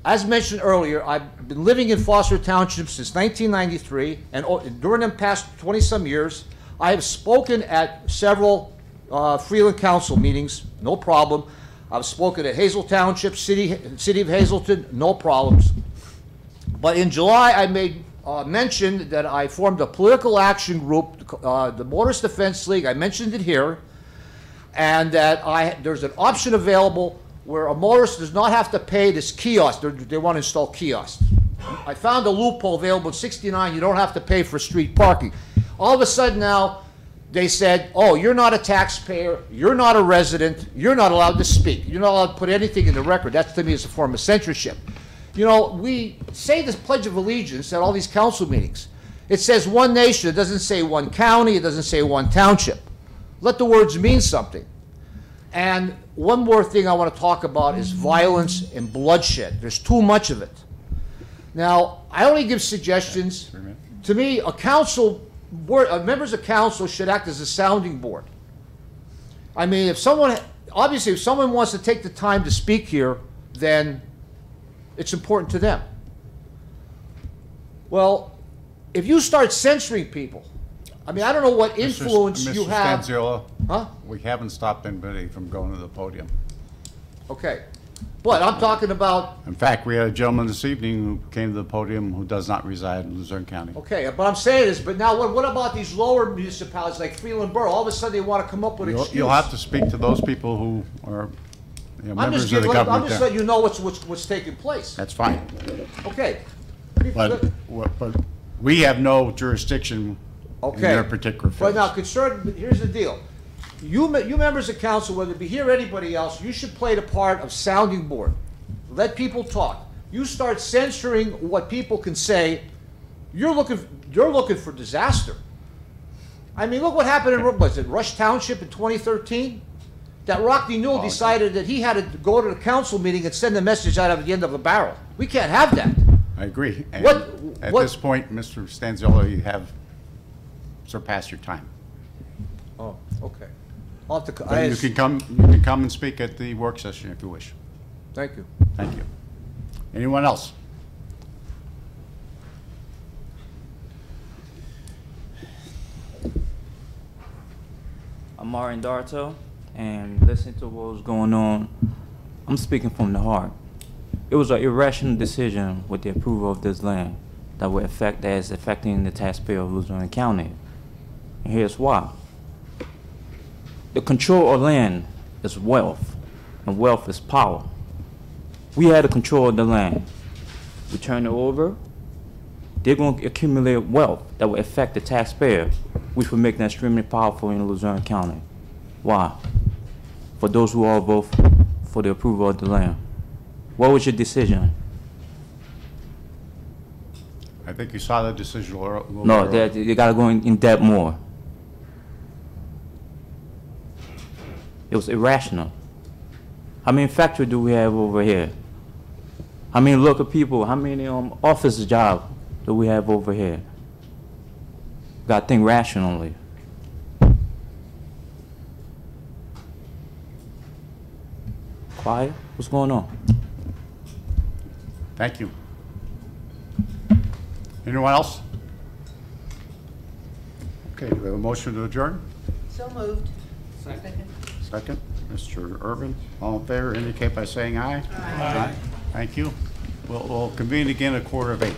As mentioned earlier, I've been living in Foster Township since 1993, and during the past 20-some years, I have spoken at several Freeland Council meetings, no problem. I've spoken at Hazel Township, City of Hazelton, no problems. But in July, I made mention that I formed a political action group, the Motorist Defense League. I mentioned it here, and that there's an option available where a motorist does not have to pay this kiosk. They want to install kiosks. I found a loophole available in 69. You don't have to pay for street parking. All of a sudden now, they said, oh, you're not a taxpayer, you're not a resident, you're not allowed to speak. You're not allowed to put anything in the record. That, to me, is a form of censorship. You know, we say this Pledge of Allegiance at all these council meetings. It says one nation. It doesn't say one county. It doesn't say one township. Let the words mean something. And one more thing I want to talk about is violence and bloodshed. There's too much of it. Now, I only give suggestions. To me, members of council should act as a sounding board. I mean, if someone wants to take the time to speak here, then it's important to them. Well, if you start censoring people, I mean, I don't know what influence you have. Mr. Stanziola, Huh? we haven't stopped anybody from going to the podium. Okay. But I'm talking about, In fact, we had a gentleman this evening who came to the podium who does not reside in Luzerne County. okay, but I'm saying is, but now what about these lower municipalities like Freeland Borough? All of a sudden they want to come up with excuses. You'll have to speak to those people who are I'm members just of the I'm government just there. letting you know what's taking place. That's fine. Okay. But we have no jurisdiction in Okay. their particular But field. now, here's the deal. You members of council, whether it be here or anybody else, you should play the part of sounding board. Let people talk. You start censoring what people can say, you're looking for disaster. I mean, look what happened in, was it Rush Township in 2013? That Rockne Newell decided that he had to go to the council meeting and send a message out of the end of a barrel. We can't have that. I agree. And What- at what- this point, Mr. Stanziola, you have surpassed your time. Oh, okay. I'll have to, But you can come and speak at the work session if you wish. Thank you. Thank you. Anyone else? I'm Marian Darto, and listening to what was going on, I'm speaking from the heart. It was an irrational decision with the approval of this land that is affecting the taxpayer of Luzerne County. And here's why. The control of land is wealth, and wealth is power. We had the control of the land. We turn it over, they're going to accumulate wealth that will affect the taxpayer, which will make them extremely powerful in Luzerne County. Why? For those who all vote for the approval of the land. What was your decision? I think you saw the decision. No, they got to go in depth more. It was irrational. How many factories do we have over here? How many local people, how many office jobs do we have over here? Got to think rationally. Quiet? What's going on? Thank you. Anyone else? Okay, do we have a motion to adjourn? So moved. Second, Mr. Urban. All in favor, indicate by saying aye. Aye. Thank you. We'll convene again at 7:45.